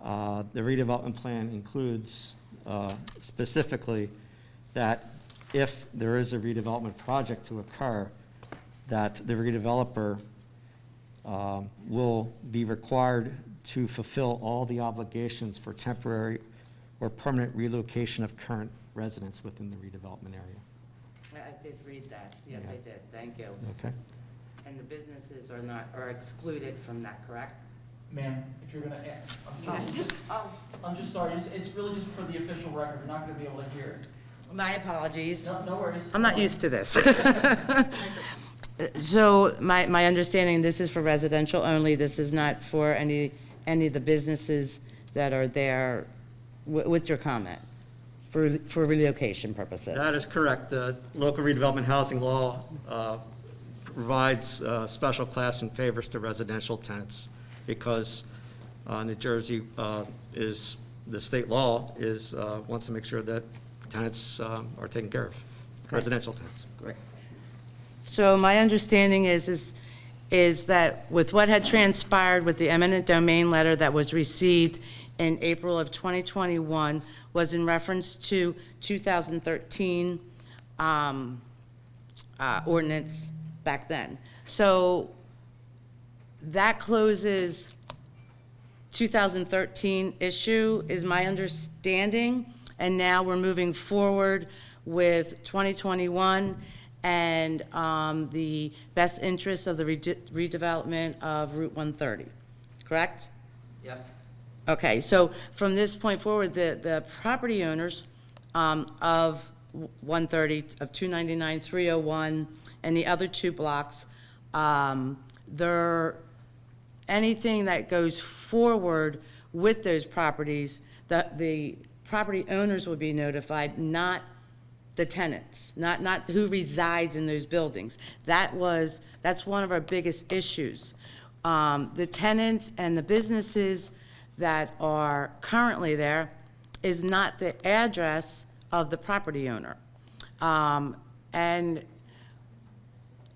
The redevelopment plan includes specifically that if there is a redevelopment project to occur, that the redeveloper will be required to fulfill all the obligations for temporary or permanent relocation of current residents within the redevelopment area. I did read that. Yes, I did. Thank you. Okay? And the businesses are excluded from that, correct? Ma'am, if you're going to, I'm just sorry, it's really just for the official record, we're not going to be able to hear it. My apologies. No worries. I'm not used to this. So my understanding, this is for residential only. This is not for any of the businesses that are there, with your comment, for relocation purposes. That is correct. The local redevelopment housing law provides special class and favors to residential tenants because New Jersey the state law wants to make sure that tenants are taken care of, residential tenants. Correct. So my understanding is that with what had transpired with the eminent domain letter that was received in April of 2021 was in reference to 2013 ordinance back then. So That closes 2013 issue, is my understanding, and now we're moving forward with 2021 and the best interests of the redevelopment of Route 130, correct? Yes. Okay, so from this point forward, the property owners of 130, of 299, 301, and the other two blocks, anything that goes forward with those properties, the property owners will be notified, not the tenants, not who resides in those buildings. That's one of our biggest issues. The tenants and the businesses that are currently there is not the address of the property owner. And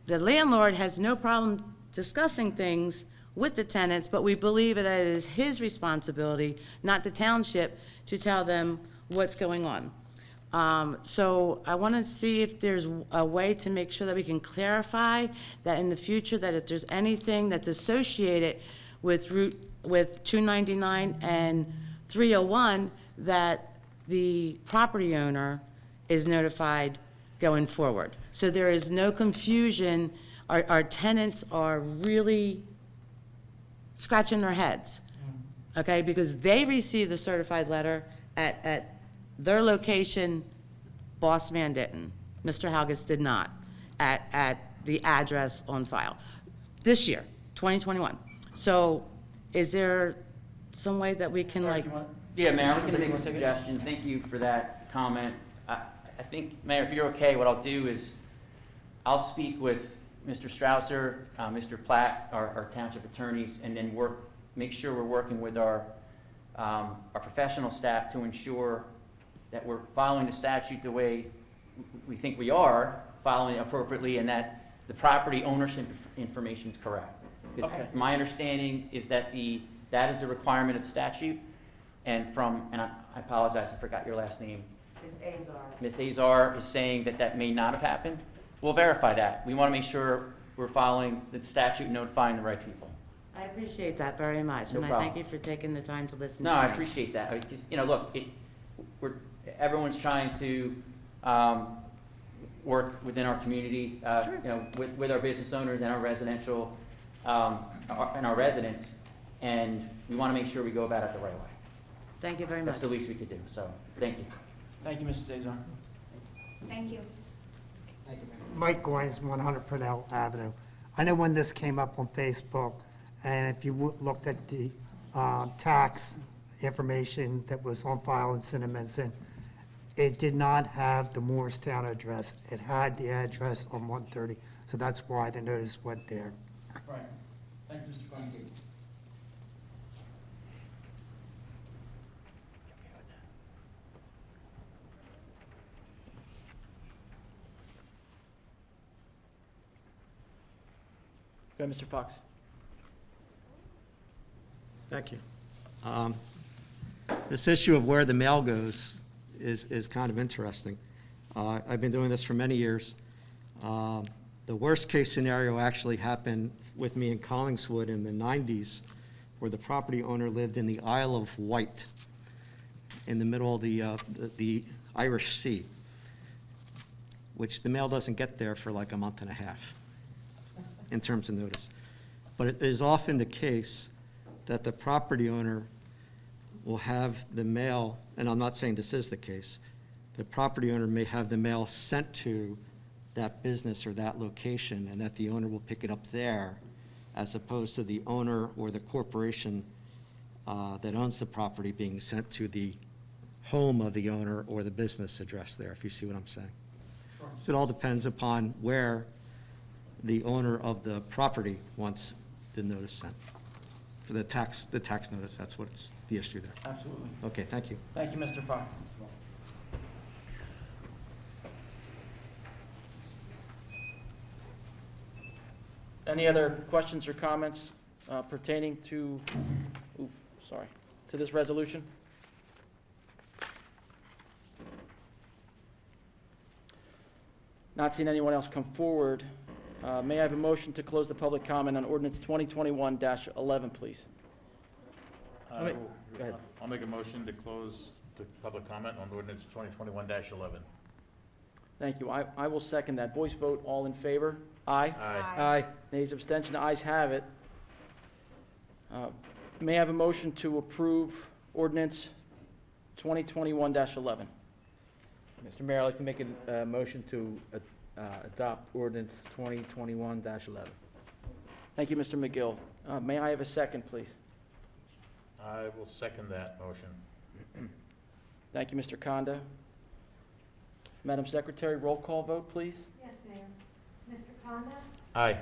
the landlord has no problem discussing things with the tenants, but we believe that it is his responsibility, not the township, to tell them what's going on. So I want to see if there's a way to make sure that we can clarify that in the future, that if there's anything that's associated with 299 and 301, that the property owner is notified going forward. So there is no confusion. Our tenants are really scratching their heads, okay? Because they received the certified letter at their location. Boss man didn't. Mr. Halgis did not at the address on file. This year, 2021. So is there some way that we can like? Yeah, Mayor, I was going to make a suggestion. Thank you for that comment. I think, Mayor, if you're okay, what I'll do is I'll speak with Mr. Strausser, Mr. Platt, our township attorneys, and then make sure we're working with our professional staff to ensure that we're following the statute the way we think we are, following it appropriately, and that the property ownership information is correct. Because my understanding is that that is the requirement of the statute, and I apologize, I forgot your last name. It's Azar. Ms. Azar is saying that may not have happened. We'll verify that. We want to make sure we're following the statute and notifying the right people. I appreciate that very much, No and I problem. thank you for taking the time to listen No, to me. I appreciate that. Because, look, everyone's trying to work within our community, with our business owners and our residential, and our residents, and we want to make sure we go about it the right way. Thank you very much. That's the least we could do, so, thank you. Thank you, Mrs. Azar. Thank you. Mike Goines, 100 Purnell Avenue. I know when this came up on Facebook, and if you looked at the tax information that was on file in Cinnaminson, it did not have the Morristown address. It had the address on 130, so that's why the notice went there. Right. Thank you, Mr. Klein. Go ahead, Mr. Fox. Thank you. This issue of where the mail goes is kind of interesting. I've been doing this for many years. The worst-case scenario actually happened with me in Collingswood in the 90s, where the property owner lived in the Isle of Wight, in the middle of the Irish Sea, which the mail doesn't get there for like a month and a half in terms of notice. But it is often the case that the property owner will have the mail, and I'm not saying this is the case, the property owner may have the mail sent to that business or that location, and that the owner will pick it up there, as opposed to the owner or the corporation that owns the property being sent to the home of the owner or the business address there, if you see what I'm saying. Sure. So it all depends upon where the owner of the property wants the notice sent. For the tax notice, that's what's the issue there. Absolutely. Okay, thank you. Thank you, Mr. Fox. Any other questions or comments pertaining to, to this resolution? Not seeing anyone else come forward, May I have a motion to close the public comment on ordinance 2021-11, please? I Wait, will- go ahead. I'll make a motion to close the public comment on ordinance 2021-11. Thank you. I will second that. Voice vote, all in favor? Aye. Aye. Nays, abstention, ayes have it. May I have a motion to approve ordinance 2021-11? Mr. Mayor, I'd like to make a motion to adopt ordinance 2021-11. Thank you, Mr. McGill. May I have a second, please? I will second that motion. Thank you, Mr. Conda. Madam Secretary, roll call vote, please. Yes, Mayor. Mr. Conda? Aye.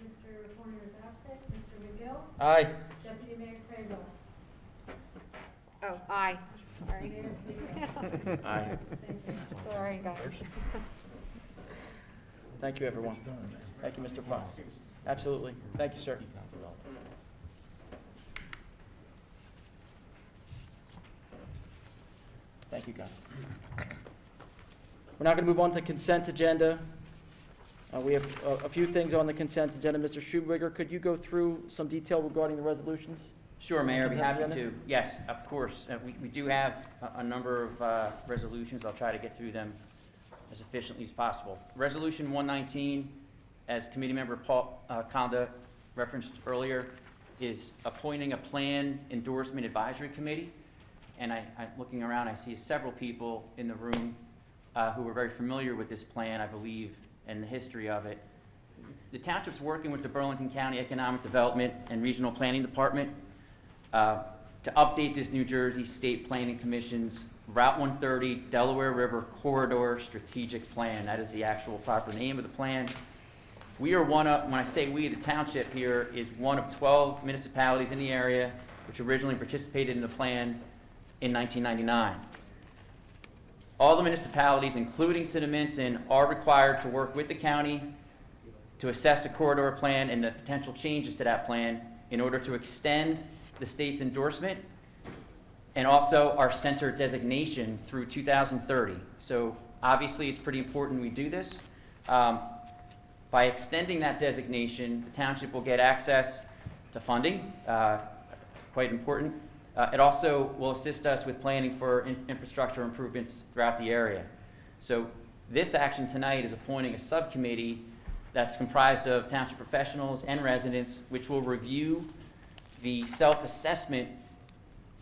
Mr. Horner is absent. Mr. McGill? Aye. Deputy Mayor Craybill? Oh, aye. Sorry. Mayor Seager? Aye. Thank you. Sorry, guys. Thank you, everyone. Thank you, Mr. Fox. Absolutely. Thank you, sir. Thank you, guys. We're now going to move on to the consent agenda. We have a few things on the consent agenda. Mr. Schubigger, could you go through some detail regarding the resolutions? Sure, Mayor, I'd be happy Consent to. Yes, of course. We do have a number of resolutions. I'll try to get through them as efficiently as possible. Resolution 119, as Committee Member Paul Conda referenced earlier, is appointing a Plan Endorsement Advisory Committee. And I'm looking around, I see several people in the room who are very familiar with this plan, I believe, and the history of it. The township's working with the Burlington County Economic Development and Regional Planning Department to update this New Jersey State Planning Commission's Route 130 Delaware River Corridor Strategic Plan. That is the actual proper name of the plan. We are one of, when I say we, the township here is one of 12 municipalities in the area which originally participated in the plan in 1999. All the municipalities, including Cinnaminson, are required to work with the county to assess the corridor plan and the potential changes to that plan in order to extend the state's endorsement and also our center designation through 2030. So obviously, it's pretty important we do this. By extending that designation, the township will get access to funding, quite important. It also will assist us with planning for infrastructure improvements throughout the area. So this action tonight is appointing a subcommittee that's comprised of township professionals and residents, which will review the self-assessment,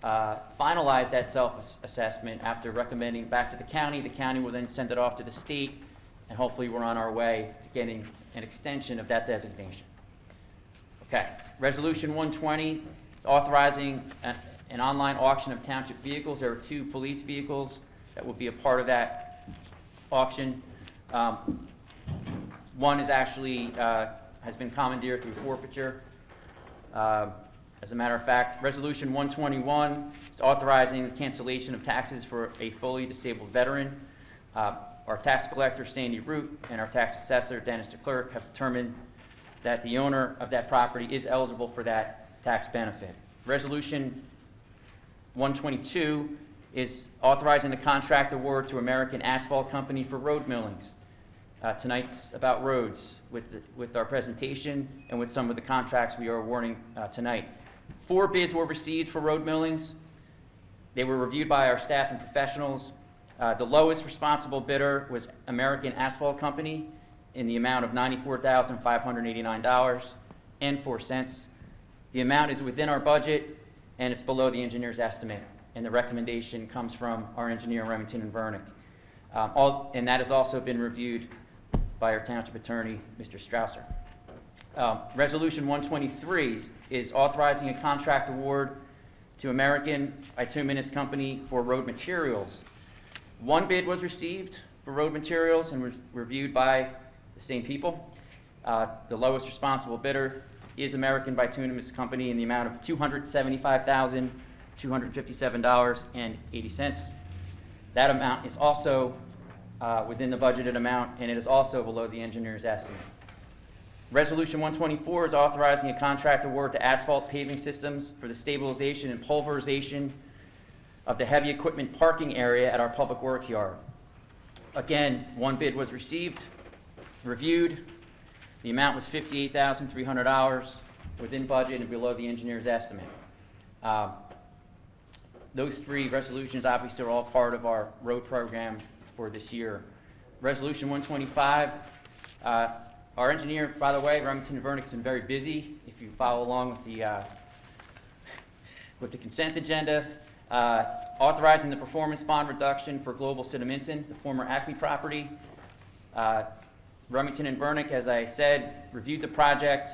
finalize that self-assessment after recommending back to the county. The county will then send it off to the state, and hopefully we're on our way to getting an extension of that designation. Okay, Resolution 120, authorizing an online auction of township vehicles. There are 2 police vehicles that will be a part of that auction. One is actually, has been commandeered through forfeiture. As a matter of fact, Resolution 121 is authorizing the cancellation of taxes for a fully disabled veteran. Our tax collector, Sandy Root, and our tax assessor, Dennis DeClerc, have determined that the owner of that property is eligible for that tax benefit. Resolution 122 is authorizing the contract award to American Asphalt Company for road millings. Tonight's about roads with our presentation and with some of the contracts we are awarding tonight. 4 bids were received for road millings. They were reviewed by our staff and professionals. The lowest responsible bidder was American Asphalt Company in the amount of $94,589.04. The amount is within our budget, and it's below the engineer's estimate, and the recommendation comes from our engineer, Remington and Vernick. And that has also been reviewed by our township attorney, Mr. Strausser. Resolution 123 is authorizing a contract award to American Bituminous Company for road materials. 1 bid was received for road materials and was reviewed by the same people. The lowest responsible bidder is American Bituminous Company in the amount of $275,257.80. That amount is also within the budgeted amount, and it is also below the engineer's estimate. Resolution 124 is authorizing a contract award to Asphalt Paving Systems for the stabilization and pulverization of the heavy equipment parking area at our public works yard. Again, 1 bid was received, reviewed. The amount was $58,300, within budget and below the engineer's estimate. Those three resolutions obviously are all part of our road program for this year. Resolution 125, our engineer, by the way, Remington and Vernick's been very busy. If you follow along with the consent agenda, authorizing the performance bond reduction for Global Cinnaminson, the former Acme property. Remington and Vernick, as I said, reviewed the project,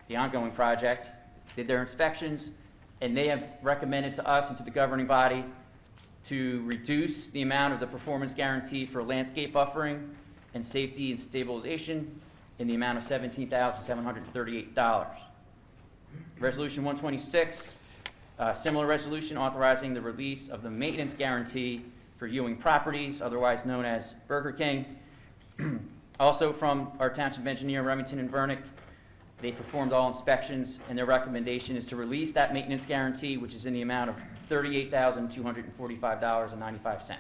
the ongoing project, did their inspections, and they have recommended to us and to the governing body to reduce the amount of the performance guarantee for landscape buffering and safety and stabilization in the amount of $17,738. Resolution 126, similar resolution authorizing the release of the maintenance guarantee for Ewing Properties, otherwise known as Burger King. Also from our township engineer, Remington and Vernick, they performed all inspections, and their recommendation is to release that maintenance guarantee, which is in the amount of $38,245.95.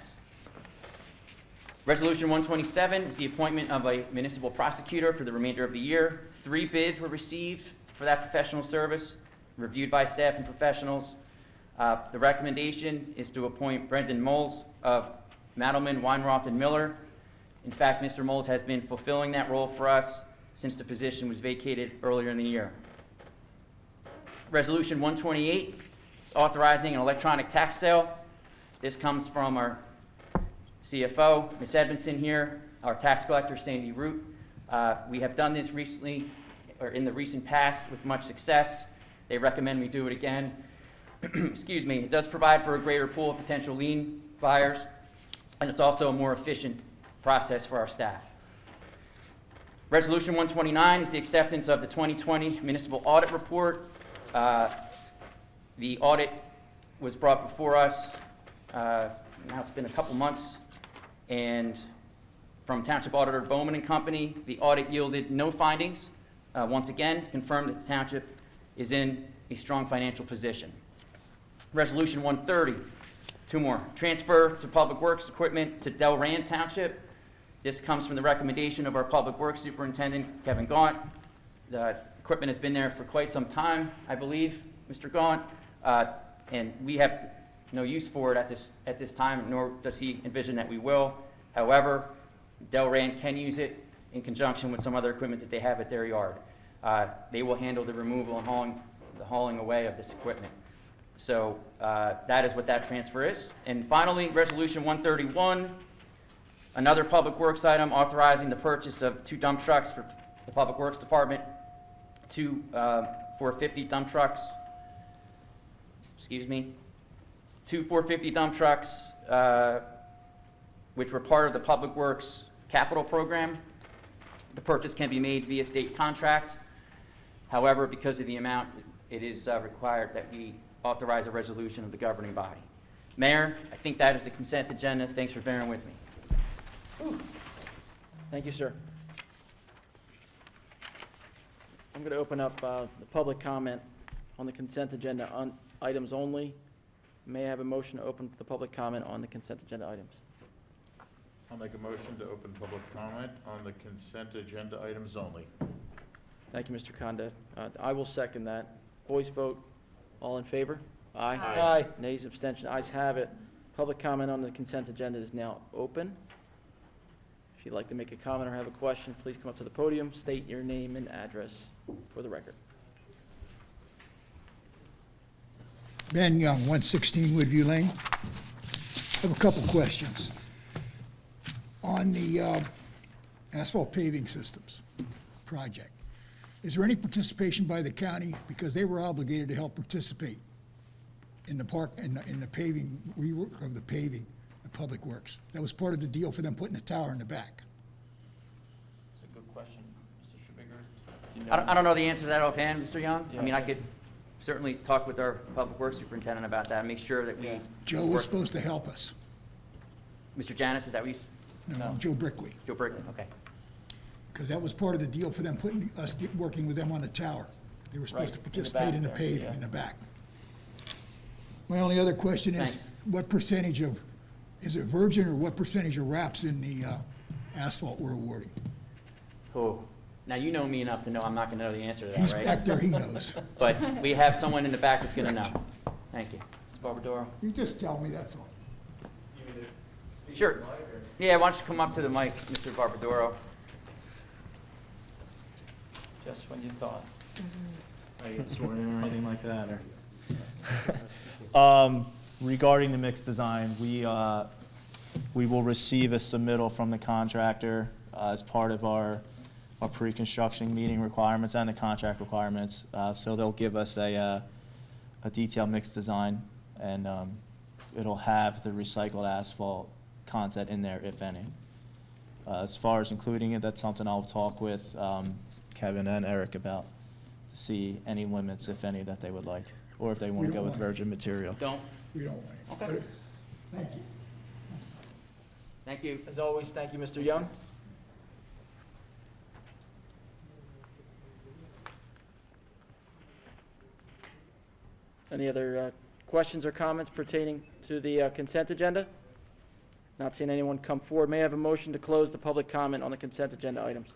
Resolution 127 is the appointment of a municipal prosecutor for the remainder of the year. 3 bids were received for that professional service, reviewed by staff and professionals. The recommendation is to appoint Brendan Moles of Madelman, Weinroth, and Miller. In fact, Mr. Moles has been fulfilling that role for us since the position was vacated earlier in the year. Resolution 128 is authorizing an electronic tax sale. This comes from our CFO, Ms. Edmondson here, our tax collector, Sandy Root. We have done this recently, or in the recent past, with much success. They recommend we do it again. Excuse me. It does provide for a greater pool of potential lien buyers, and it's also a more efficient process for our staff. Resolution 129 is the acceptance of the 2020 Municipal Audit Report. The audit was brought before us, now it's been a couple months, and from Township Auditor Bowman and Company, the audit yielded no findings. Once again, confirmed that the township is in a strong financial position. Resolution 130, 2 more. Transfer to Public Works equipment to Delran Township. This comes from the recommendation of our Public Works Superintendent, Kevin Gaunt. The equipment has been there for quite some time, I believe, Mr. Gaunt, and we have no use for it at this time, nor does he envision that we will. However, Delran can use it in conjunction with some other equipment that they have at their yard. They will handle the removal and hauling away of this equipment. So that is what that transfer is. And finally, Resolution 131, another Public Works item authorizing the purchase of 2 dump trucks for the Public Works Department, 2 450 dump trucks, 2 450 dump trucks, which were part of the Public Works capital program. The purchase can be made via state contract. However, because of the amount, it is required that we authorize a resolution of the governing body. Mayor, I think that is the consent agenda. Thanks for bearing with me. Thank you, sir. I'm going to open up the public comment on the consent agenda on items only. May I have a motion to open the public comment on the consent agenda items? I'll make a motion to open public comment on the consent agenda items only. Thank you, Mr. Conde. I will second that. Voice vote. All in favor? Aye. Aye. Nays, abstention, ayes have it. Public comment on the consent agenda is now open. If you'd like to make a comment or have a question, please come up to the podium, state your name and address for the record. Ben Young, 116 Woodview Lane. I have a couple questions. On the asphalt paving systems project, is there any participation by the county? Because they were obligated to help participate in the park, in the paving, rework of the paving, the Public Works. That was part of the deal for them putting a tower in the back. That's a good question. Mr. Schubiger? Do you I don't know the answer to that offhand, Mr. Young. Yeah. I mean, I could certainly talk with our Public Works Superintendent about that, and make sure that we. Yeah. Joe was supposed to help us. Mr. Janis, is that we? No, Joe Brickley. Joe Brickman, okay. Because that was part of the deal for them working with them on the tower. They were supposed to Right, in the participate in the back there, paving yeah. in the back. My only other question is, Thanks. what percentage of, is it virgin or what percentage of wraps in the asphalt we're awarding? Oh, Now, you know me enough to know I'm not going to know the answer to He's that, right? back there, he knows. But we have someone in the back that's going to know. Thank you. Mr. Barbadoro? You just tell me, that's all. Sure. Yeah, why don't you come up to the mic, Mr. Barbadoro? Just when you thought. I get sworn in or anything like that, or? Regarding the mix design, we will receive a submittal from the contractor as part of our pre-construction meeting requirements and the contract requirements. So they'll give us a detailed mix design, and it'll have the recycled asphalt content in there, if any. As far as including it, that's something I'll talk with Kevin and Eric about, to see any limits, if any, that they would like, or if they want to We go don't with want it. virgin material. Don't? We don't want it. Okay. But, thank you. Thank you. As always, thank you, Mr. Young. Any other questions or comments pertaining to the consent agenda? Not seeing anyone come forward. May I have a motion to close the public comment on the consent agenda items?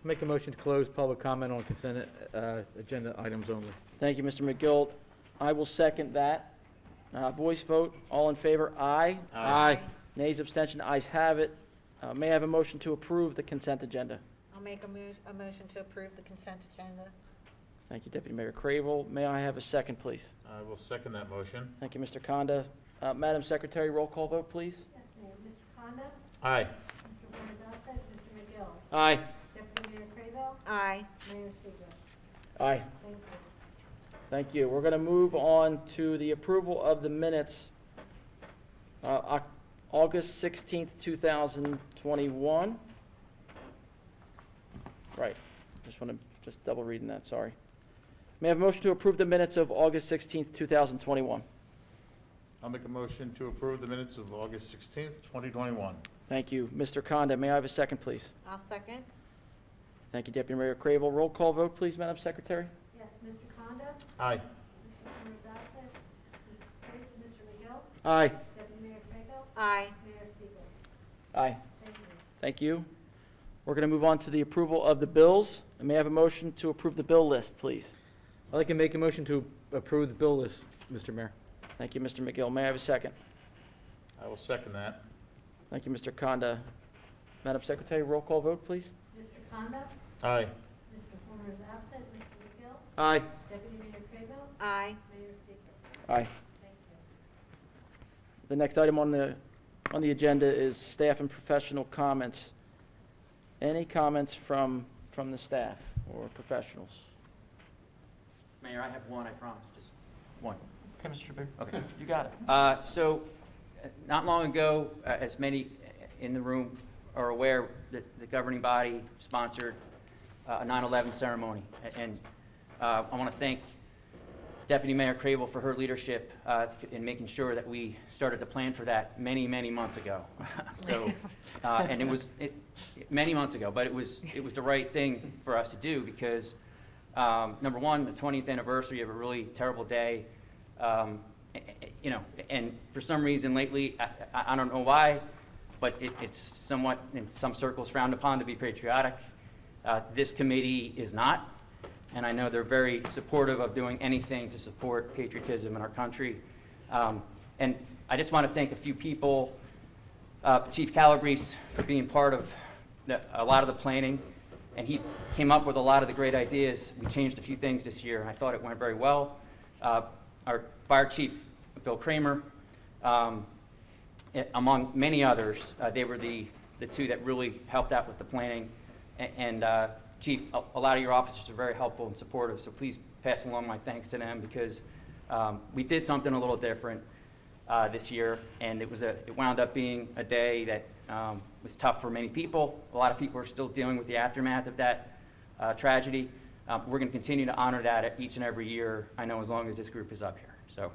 Make a motion to close public comment on consent agenda items only. Thank you, Mr. McGill. I will second that. Voice vote, all in favor, aye. Aye. Nays, abstention, ayes have it. May I have a motion to approve the consent agenda? I'll make a motion to approve the consent agenda. Thank you, Deputy Mayor Cravel. May I have a second, please? I will second that motion. Thank you, Mr. Conda. Madam Secretary, roll call vote, please. Yes, ma'am. Mr. Conda? Aye. Mr. Warner is absent. Mr. McGill? Aye. Deputy Mayor Craybill? Aye. Mayor Segal? Aye. Thank you. Thank you. We're going to move on to the approval of the minutes. August 16th, 2021. Right. Just want to double reading that, sorry. May I have a motion to approve the minutes of August 16th, 2021? I'll make a motion to approve the minutes of August 16th, 2021. Thank you. Mr. Conda, may I have a second, please? I'll second. Thank you, Deputy Mayor Cravel. Roll call vote, please, Madam Secretary. Yes, Mr. Conda? Aye. Mr. Warner is absent. Mr. McGill? Aye. Deputy Mayor Craybill? Aye. Mayor Segal? Aye. Thank you. Thank you. We're going to move on to the approval of the bills. May I have a motion to approve the bill list, please? I'd like to make a motion to approve the bill list, Mr. Mayor. Thank you, Mr. McGill. May I have a second? I will second that. Thank you, Mr. Conda. Madam Secretary, roll call vote, please. Mr. Conda? Aye. Mr. Warner is absent. Mr. McGill? Aye. Deputy Mayor Craybill? Aye. Mayor Segal? Aye. Thank you. The next item on the agenda is staff and professional comments. Any comments from the staff or professionals? Mayor, I have one, I promise, just one. Okay, Mr. Shabir. Okay. You got it. So, not long ago, as many in the room are aware, the governing body sponsored a 9/11 ceremony. And I want to thank Deputy Mayor Cravel for her leadership in making sure that we started to plan for that many, many months ago. So, and it was many months ago, but it was the right thing for us to do because, number one, the 20th anniversary of a really terrible day. You know, and for some reason lately, I don't know why, but it's somewhat in some circles frowned upon to be patriotic. This committee is not, and I know they're very supportive of doing anything to support patriotism in our country. And I just want to thank a few people, Chief Calabrese for being part of a lot of the planning, and he came up with a lot of the great ideas. We changed a few things this year, and I thought it went very well. Our Fire Chief, Bill Kramer, among many others, they were the two that really helped out with the planning. And Chief, a lot of your officers are very helpful and supportive, so please pass along my thanks to them because we did something a little different this year, and it wound up being a day that was tough for many people. A lot of people are still dealing with the aftermath of that tragedy. We're going to continue to honor that each and every year, I know, as long as this group is up here. So,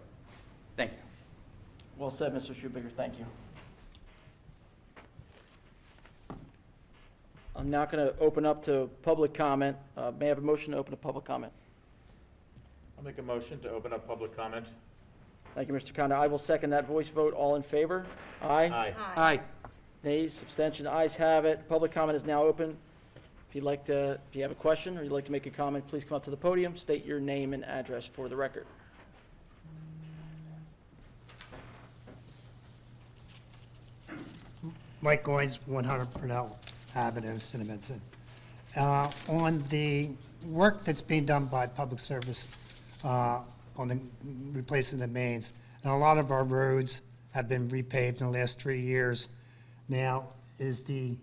thank you. Well said, Mr. Schubiger. Thank you. I'm now going to open up to public comment. May I have a motion to open to public comment? I'll make a motion to open up public comment. Thank you, Mr. Conda. I will second that voice vote. All in favor? Aye. Aye. Aye. Nays, abstention, ayes have it. Public comment is now open. If you have a question or you'd like to make a comment, please come up to the podium, state your name and address for the record. Mike Goins, 100 Purnell Avenue, Cinnaminson. On the work that's being done by Public Service on the replacing the mains, and a lot of our roads have been repaved in the last 3 years. Now, is the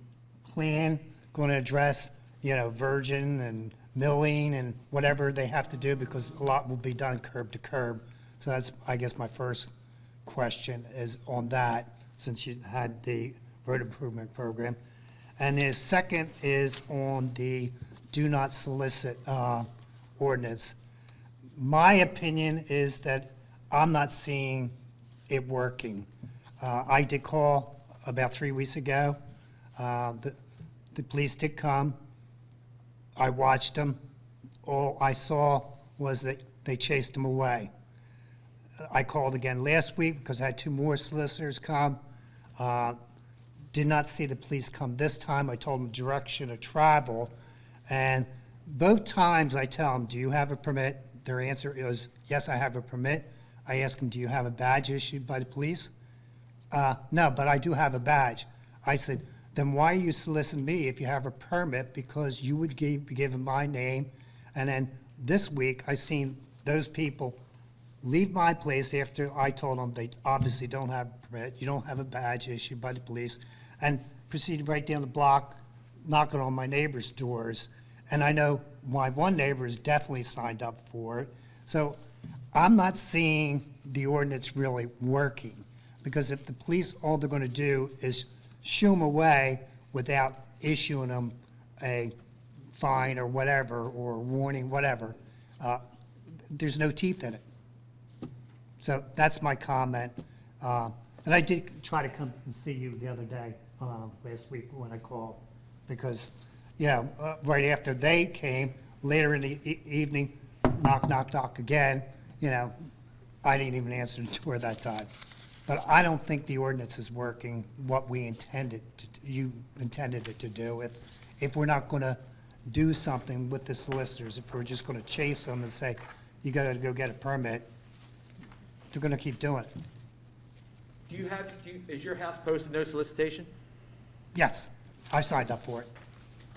plan going to address, virgin and milling and whatever they have to do? Because a lot will be done curb to curb. So that's, I guess, my first question is on that, since you had the road improvement program. And the second is on the do not solicit ordinance. My opinion is that I'm not seeing it working. I did call about 3 weeks ago. The police did come. I watched them. All I saw was that they chased them away. I called again last week because I had 2 more solicitors come. Did not see the police come this time. I told them direction of travel. And both times I tell them, do you have a permit? Their answer is, yes, I have a permit. I ask them, do you have a badge issued by the police? No, but I do have a badge. I said, then why are you soliciting me if you have a permit? Because you would be given my name. And then this week, I seen those people leave my place after I told them they obviously don't have a permit, you don't have a badge issued by the police, and proceeded right down the block, knocking on my neighbors' doors. And I know my one neighbor is definitely signed up for it. So I'm not seeing the ordinance really working, because if the police, all they're going to do is shoo them away without issuing them a fine or whatever, or warning, whatever, there's no teeth in it. So that's my comment. And I did try to come and see you the other day, last week when I called, because, right after they came, later in the evening, knock, knock, knock again, I didn't even answer the door that time. But I don't think the ordinance is working what we intended, you intended it to do. If we're not going to do something with the solicitors, if we're just going to chase them and say, you got to go get a permit, they're going to keep doing it. Is your house posted no solicitation? Yes, I signed up for it.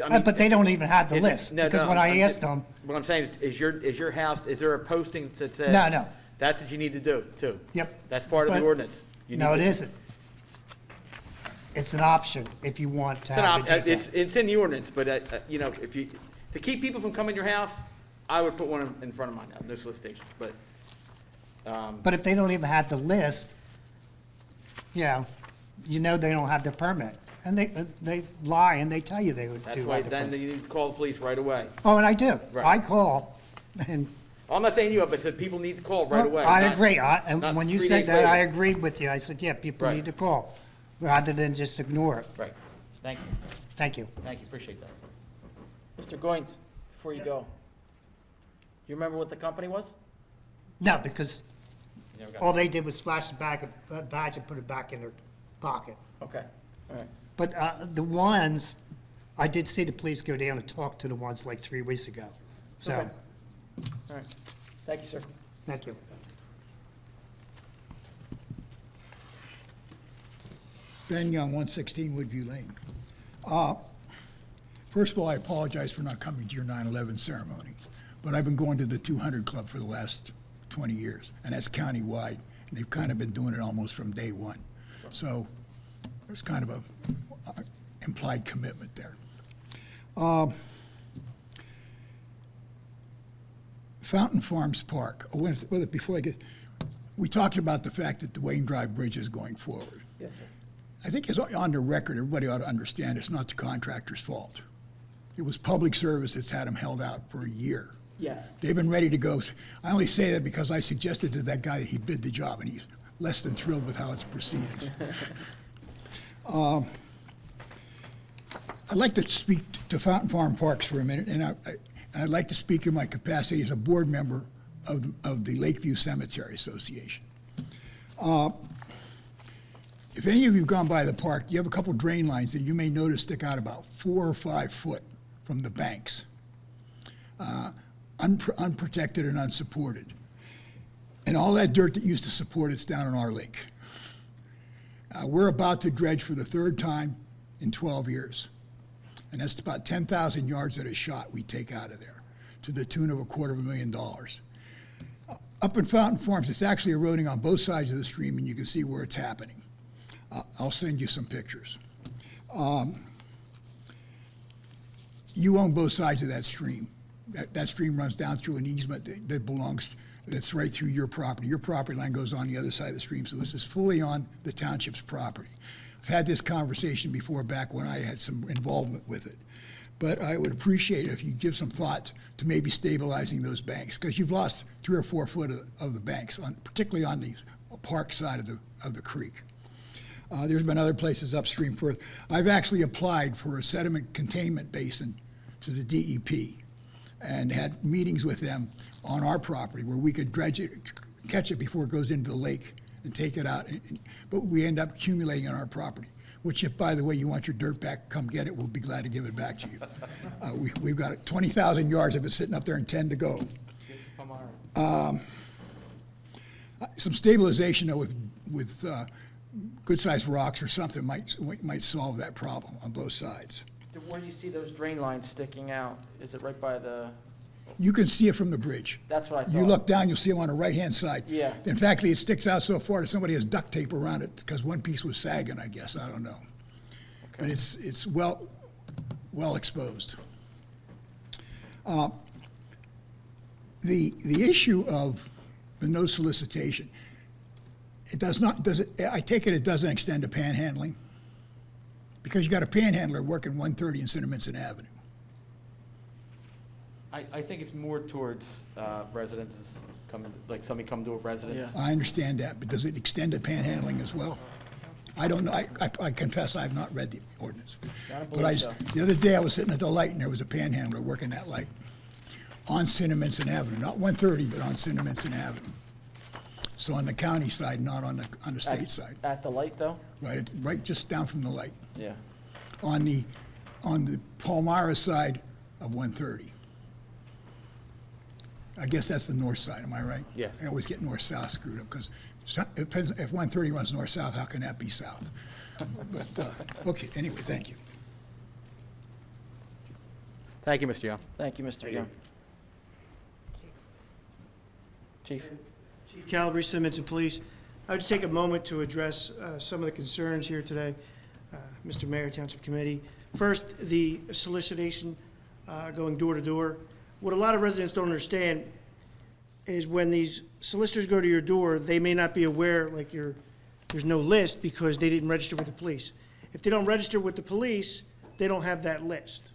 I mean, But they don't even have the is it- list, no, because no, when I'm I asked just- them, What I'm saying is your house, is there a posting that says? No. That's what you need to do, too? Yep. That's part of the But- ordinance? You no, need it to- isn't. It's an option if you want to It's an have op- the decal. It's in the ordinance, but, if you, to keep people from coming to your house, I would put one in front of mine, no solicitation, but, But if they don't even have the list, they don't have the permit. And they lie and they tell you they would that's do why have the then permit. you need to call the police right away. Oh, and I do. Right. I call, and I'm not saying you, but I said people need to call right away. I not- agree. And not when you 3 said days that, I later. agreed with you. I said, yeah, people Right. need to call, rather than just ignore it. Right. Thank you. Thank you. Thank you, appreciate that. Mr. Goins, before you go, you remember what the company was? No, because You never got all it. they did was flash the badge and put it back in their pocket. Okay, all right. But the ones, I did see the police go down and talk to the ones like 3 weeks ago. So, Okay. All right. Thank you, sir. thank you. Ben Young, 116 Woodview Lane. First of all, I apologize for not coming to your 9/11 ceremony, but I've been going to the 200 Club for the last 20 years, and that's countywide, and they've kind of been doing it almost from day one. So there's kind of a implied commitment there. Fountain Farms Park. Before I get, we talked about the fact that the Wayne Drive Bridge is going forward. Yes, sir. I think it's on the record, everybody ought to understand it's not the contractor's fault. It was public service that's had them held out for a year. Yes. They've been ready to go. I only say that because I suggested to that guy that he bid the job, and he's less than thrilled with how it's proceeded. I'd like to speak to Fountain Farm Parks for a minute, and I'd like to speak in my capacity as a board member of the Lakeview Cemetery Association. If any of you have gone by the park, you have a couple drain lines that you may notice stick out about 4 or 5 foot from the banks, unprotected and unsupported. And all that dirt that used to support it's down in our lake. We're about to dredge for the third time in 12 years. And that's about 10,000 yards at a shot we take out of there, to the tune of $250,000. Up in Fountain Farms, it's actually eroding on both sides of the stream, and you can see where it's happening. I'll send you some pictures. You own both sides of that stream. That stream runs down through an easement that belongs, that's right through your property. Your property line goes on the other side of the stream, so this is fully on the township's property. I've had this conversation before, back when I had some involvement with it. But I would appreciate it if you give some thought to maybe stabilizing those banks, because you've lost 3 or 4 foot of the banks, particularly on the park side of the creek. There's been other places upstream further. I've actually applied for a sediment containment basin to the DEP and had meetings with them on our property where we could dredge it, catch it before it goes into the lake and take it out. But we end up accumulating on our property, which, if, by the way, you want your dirt back, come get it. We'll be glad to give it back to you. We've got 20,000 yards of it sitting up there and 10 to go. Some stabilization, though, with good-sized rocks or something might solve that problem on both sides. Where do you see those drain lines sticking out? Is it right by the, You can see it from the bridge. that's what I thought. You look down, you'll see them on the right-hand side. Yeah. In fact, it sticks out so far that somebody has duct tape around it because one piece was sagging, I guess. I don't know. But it's well exposed. The issue of the no solicitation, I take it doesn't extend to panhandling? Because you got a panhandler working 130 in Cinnaminson Avenue. I think it's more towards residents coming, like somebody come to a residence. I understand that, but does it extend to panhandling as well? I don't know. I confess I have not read the ordinance. I don't But believe so. the other day I was sitting at the light and there was a panhandler working that light on Cinnaminson Avenue, not 130, but on Cinnaminson Avenue. So on the county side, not on the state side. At the light, though? Right just down from the light. Yeah. On the Palmyra side of 130. I guess that's the north side, am I right? Yes. I always get north-south screwed up, because if 130 runs north-south, how can that be south? But, okay, anyway, thank you. Thank you, Mr. Young. Thank you, Mr. Young. Chief? Chief Calabrese, Cinnaminson Police. I would just take a moment to address some of the concerns here today, Mr. Mayor, Township Committee. First, the solicitation going door to door. What a lot of residents don't understand is when these solicitors go to your door, they may not be aware, like there's no list because they didn't register with the police. If they don't register with the police, they don't have that list.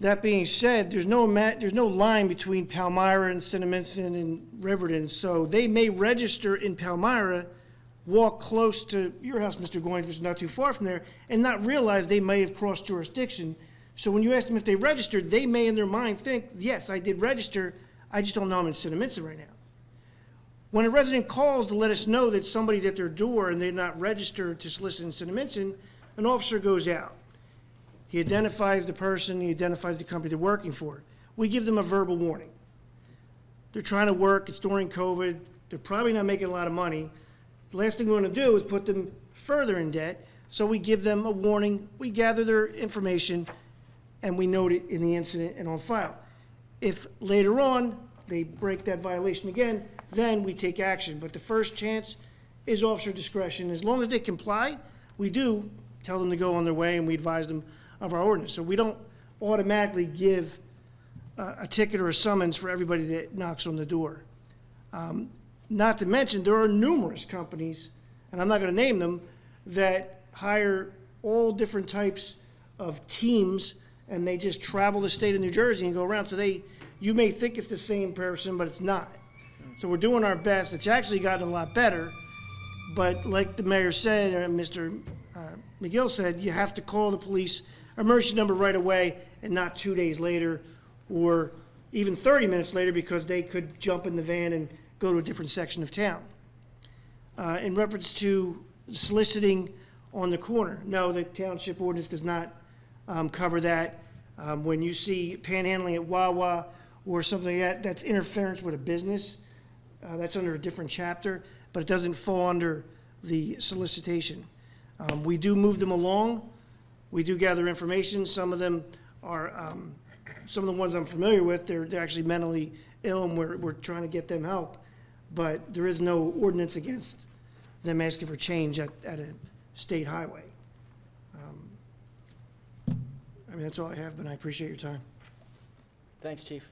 That being said, there's no line between Palmyra and Cinnaminson and Riverton, so they may register in Palmyra, walk close to your house, Mr. Goins, which is not too far from there, and not realize they may have crossed jurisdiction. So when you ask them if they registered, they may in their mind think, yes, I did register, I just don't know I'm in Cinnaminson right now. When a resident calls to let us know that somebody's at their door and they're not registered to solicit in Cinnaminson, an officer goes out. He identifies the person, he identifies the company they're working for. We give them a verbal warning. They're trying to work, it's during COVID, they're probably not making a lot of money. The last thing we want to do is put them further in debt, so we give them a warning, we gather their information, and we note it in the incident and on file. If later on they break that violation again, then we take action. But the first chance is officer discretion. As long as they comply, we do tell them to go on their way, and we advise them of our ordinance. So we don't automatically give a ticket or a summons for everybody that knocks on the door. Not to mention, there are numerous companies, and I'm not going to name them, that hire all different types of teams, and they just travel the state of New Jersey and go around. So you may think it's the same person, but it's not. So we're doing our best. It's actually gotten a lot better, but like the mayor said, or Mr. McGill said, you have to call the police emergency number right away and not 2 days later or even 30 minutes later, because they could jump in the van and go to a different section of town. In reference to soliciting on the corner, no, the township ordinance does not cover that. When you see panhandling at Wawa or something like that, that's interference with a business. That's under a different chapter, but it doesn't fall under the solicitation. We do move them along. We do gather information. Some of them are, some of the ones I'm familiar with, they're actually mentally ill, and we're trying to get them help. But there is no ordinance against them asking for change at a state highway. I mean, that's all I have, but I appreciate your time. Thanks, Chief.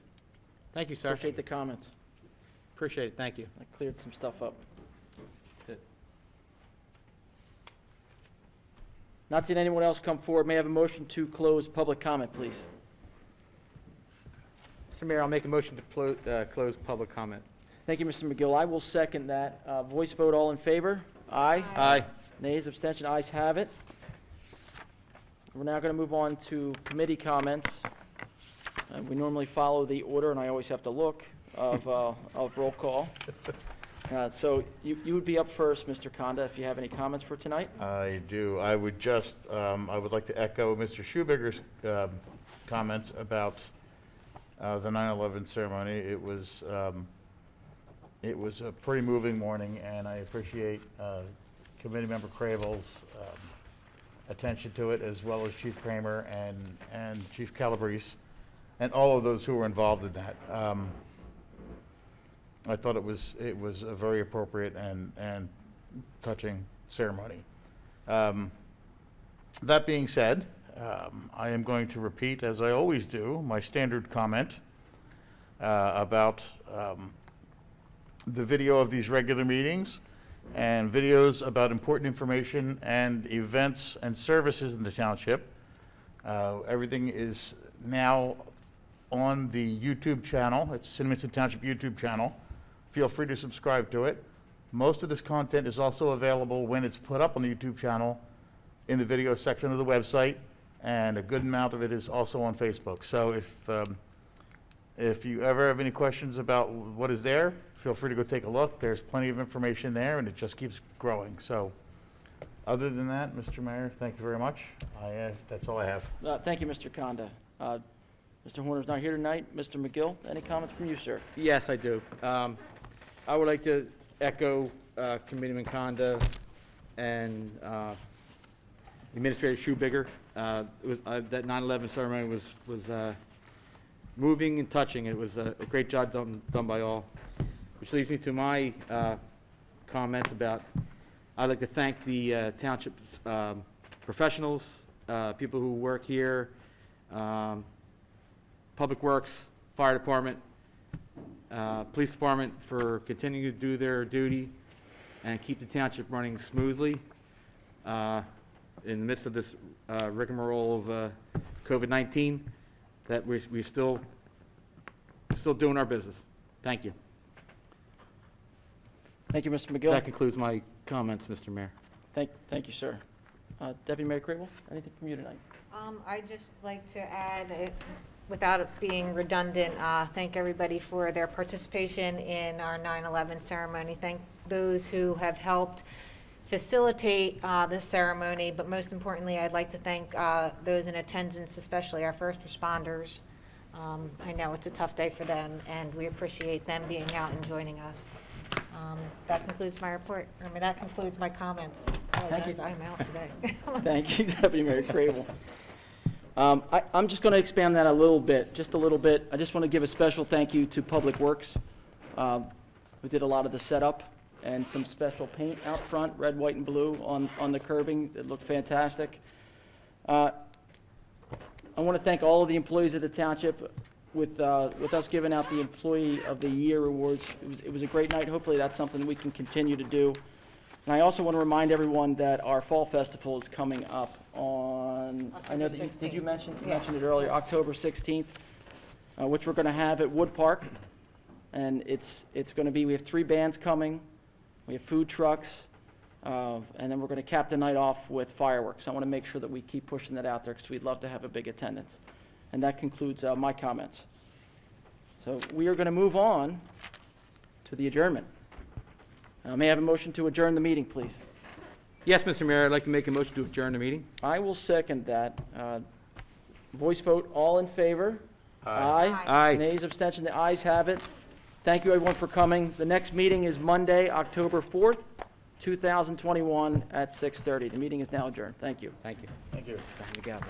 Thank you, sir. Appreciate the comments. Appreciate it, thank you. I cleared some stuff up. Not seeing anyone else come forward, may I have a motion to close public comment, please? Mr. Mayor, I'll make a motion to close public comment. Thank you, Mr. McGill. I will second that. Voice vote, all in favor? Aye. Aye. Nays, abstention, ayes have it. We're now going to move on to committee comments. We normally follow the order, and I always have to look, of roll call. So you would be up first, Mr. Conda, if you have any comments for tonight. I do. I would just, I would like to echo Mr. Schubiger's comments about the 9/11 ceremony. It was a pretty moving morning, and I appreciate Committee Member Cravel's attention to it, as well as Chief Kramer and Chief Calabrese, and all of those who were involved in that. I thought it was a very appropriate and touching ceremony. That being said, I am going to repeat, as I always do, my standard comment about the video of these regular meetings and videos about important information and events and services in the township. Everything is now on the YouTube channel. It's Cinnaminson Township YouTube channel. Feel free to subscribe to it. Most of this content is also available when it's put up on the YouTube channel in the video section of the website, and a good amount of it is also on Facebook. So if you ever have any questions about what is there, feel free to go take a look. There's plenty of information there, and it just keeps growing. So other than that, Mr. Mayor, thank you very much. That's all I have. Thank you, Mr. Conda. Mr. Horner's not here tonight. Mr. McGill, any comments from you, sir? Yes, I do. I would like to echo Committeeman Conda and Administrator Schubiger. That 9/11 ceremony was moving and touching. It was a great job done by all. Which leads me to my comments about, I'd like to thank the township professionals, people who work here, Public Works, Fire Department, Police Department for continuing to do their duty and keep the township running smoothly in the midst of this rigmarole of COVID-19, that we're still doing our business. Thank you. Thank you, Mr. McGill. That concludes my comments, Mr. Mayor. Thank you, sir. Deputy Mayor Crable, anything from you tonight? I'd just like to add, without it being redundant, thank everybody for their participation in our 9/11 ceremony. Thank those who have helped facilitate this ceremony, but most importantly, I'd like to thank those in attendance, especially our first responders. I know it's a tough day for them, and we appreciate them being out and joining us. That concludes my report. That concludes my comments. Sorry, Thank you. guys, I'm out today. Thank you, Deputy Mayor Crable. I'm just going to expand that a little bit, just a little bit. I just want to give a special thank you to Public Works, who did a lot of the setup and some special paint out front, red, white, and blue on the curbing. It looked fantastic. I want to thank all of the employees of the township with us giving out the Employee of the Year awards. It was a great night. Hopefully that's something we can continue to do. And I also want to remind everyone that our Fall Festival is coming up on, I know that did you mention it earlier, October 16th, which we're going to have at Wood Park. And it's going to be, we have 3 bands coming, we have food trucks, and then we're going to cap the night off with fireworks. I want to make sure that we keep pushing that out there because we'd love to have a big attendance. And that concludes my comments. So we are going to move on to the adjournment. May I have a motion to adjourn the meeting, please? Yes, Mr. Mayor, I'd like to make a motion to adjourn the meeting. I will second that. Voice vote, all in favor? Aye. Aye. Nays, abstention, the ayes have it. Thank you, everyone, for coming. The next meeting is Monday, October 4th, 2021, at 6:30. The meeting is now adjourned. Thank you. Thank you. Thank you. Back to the gavel.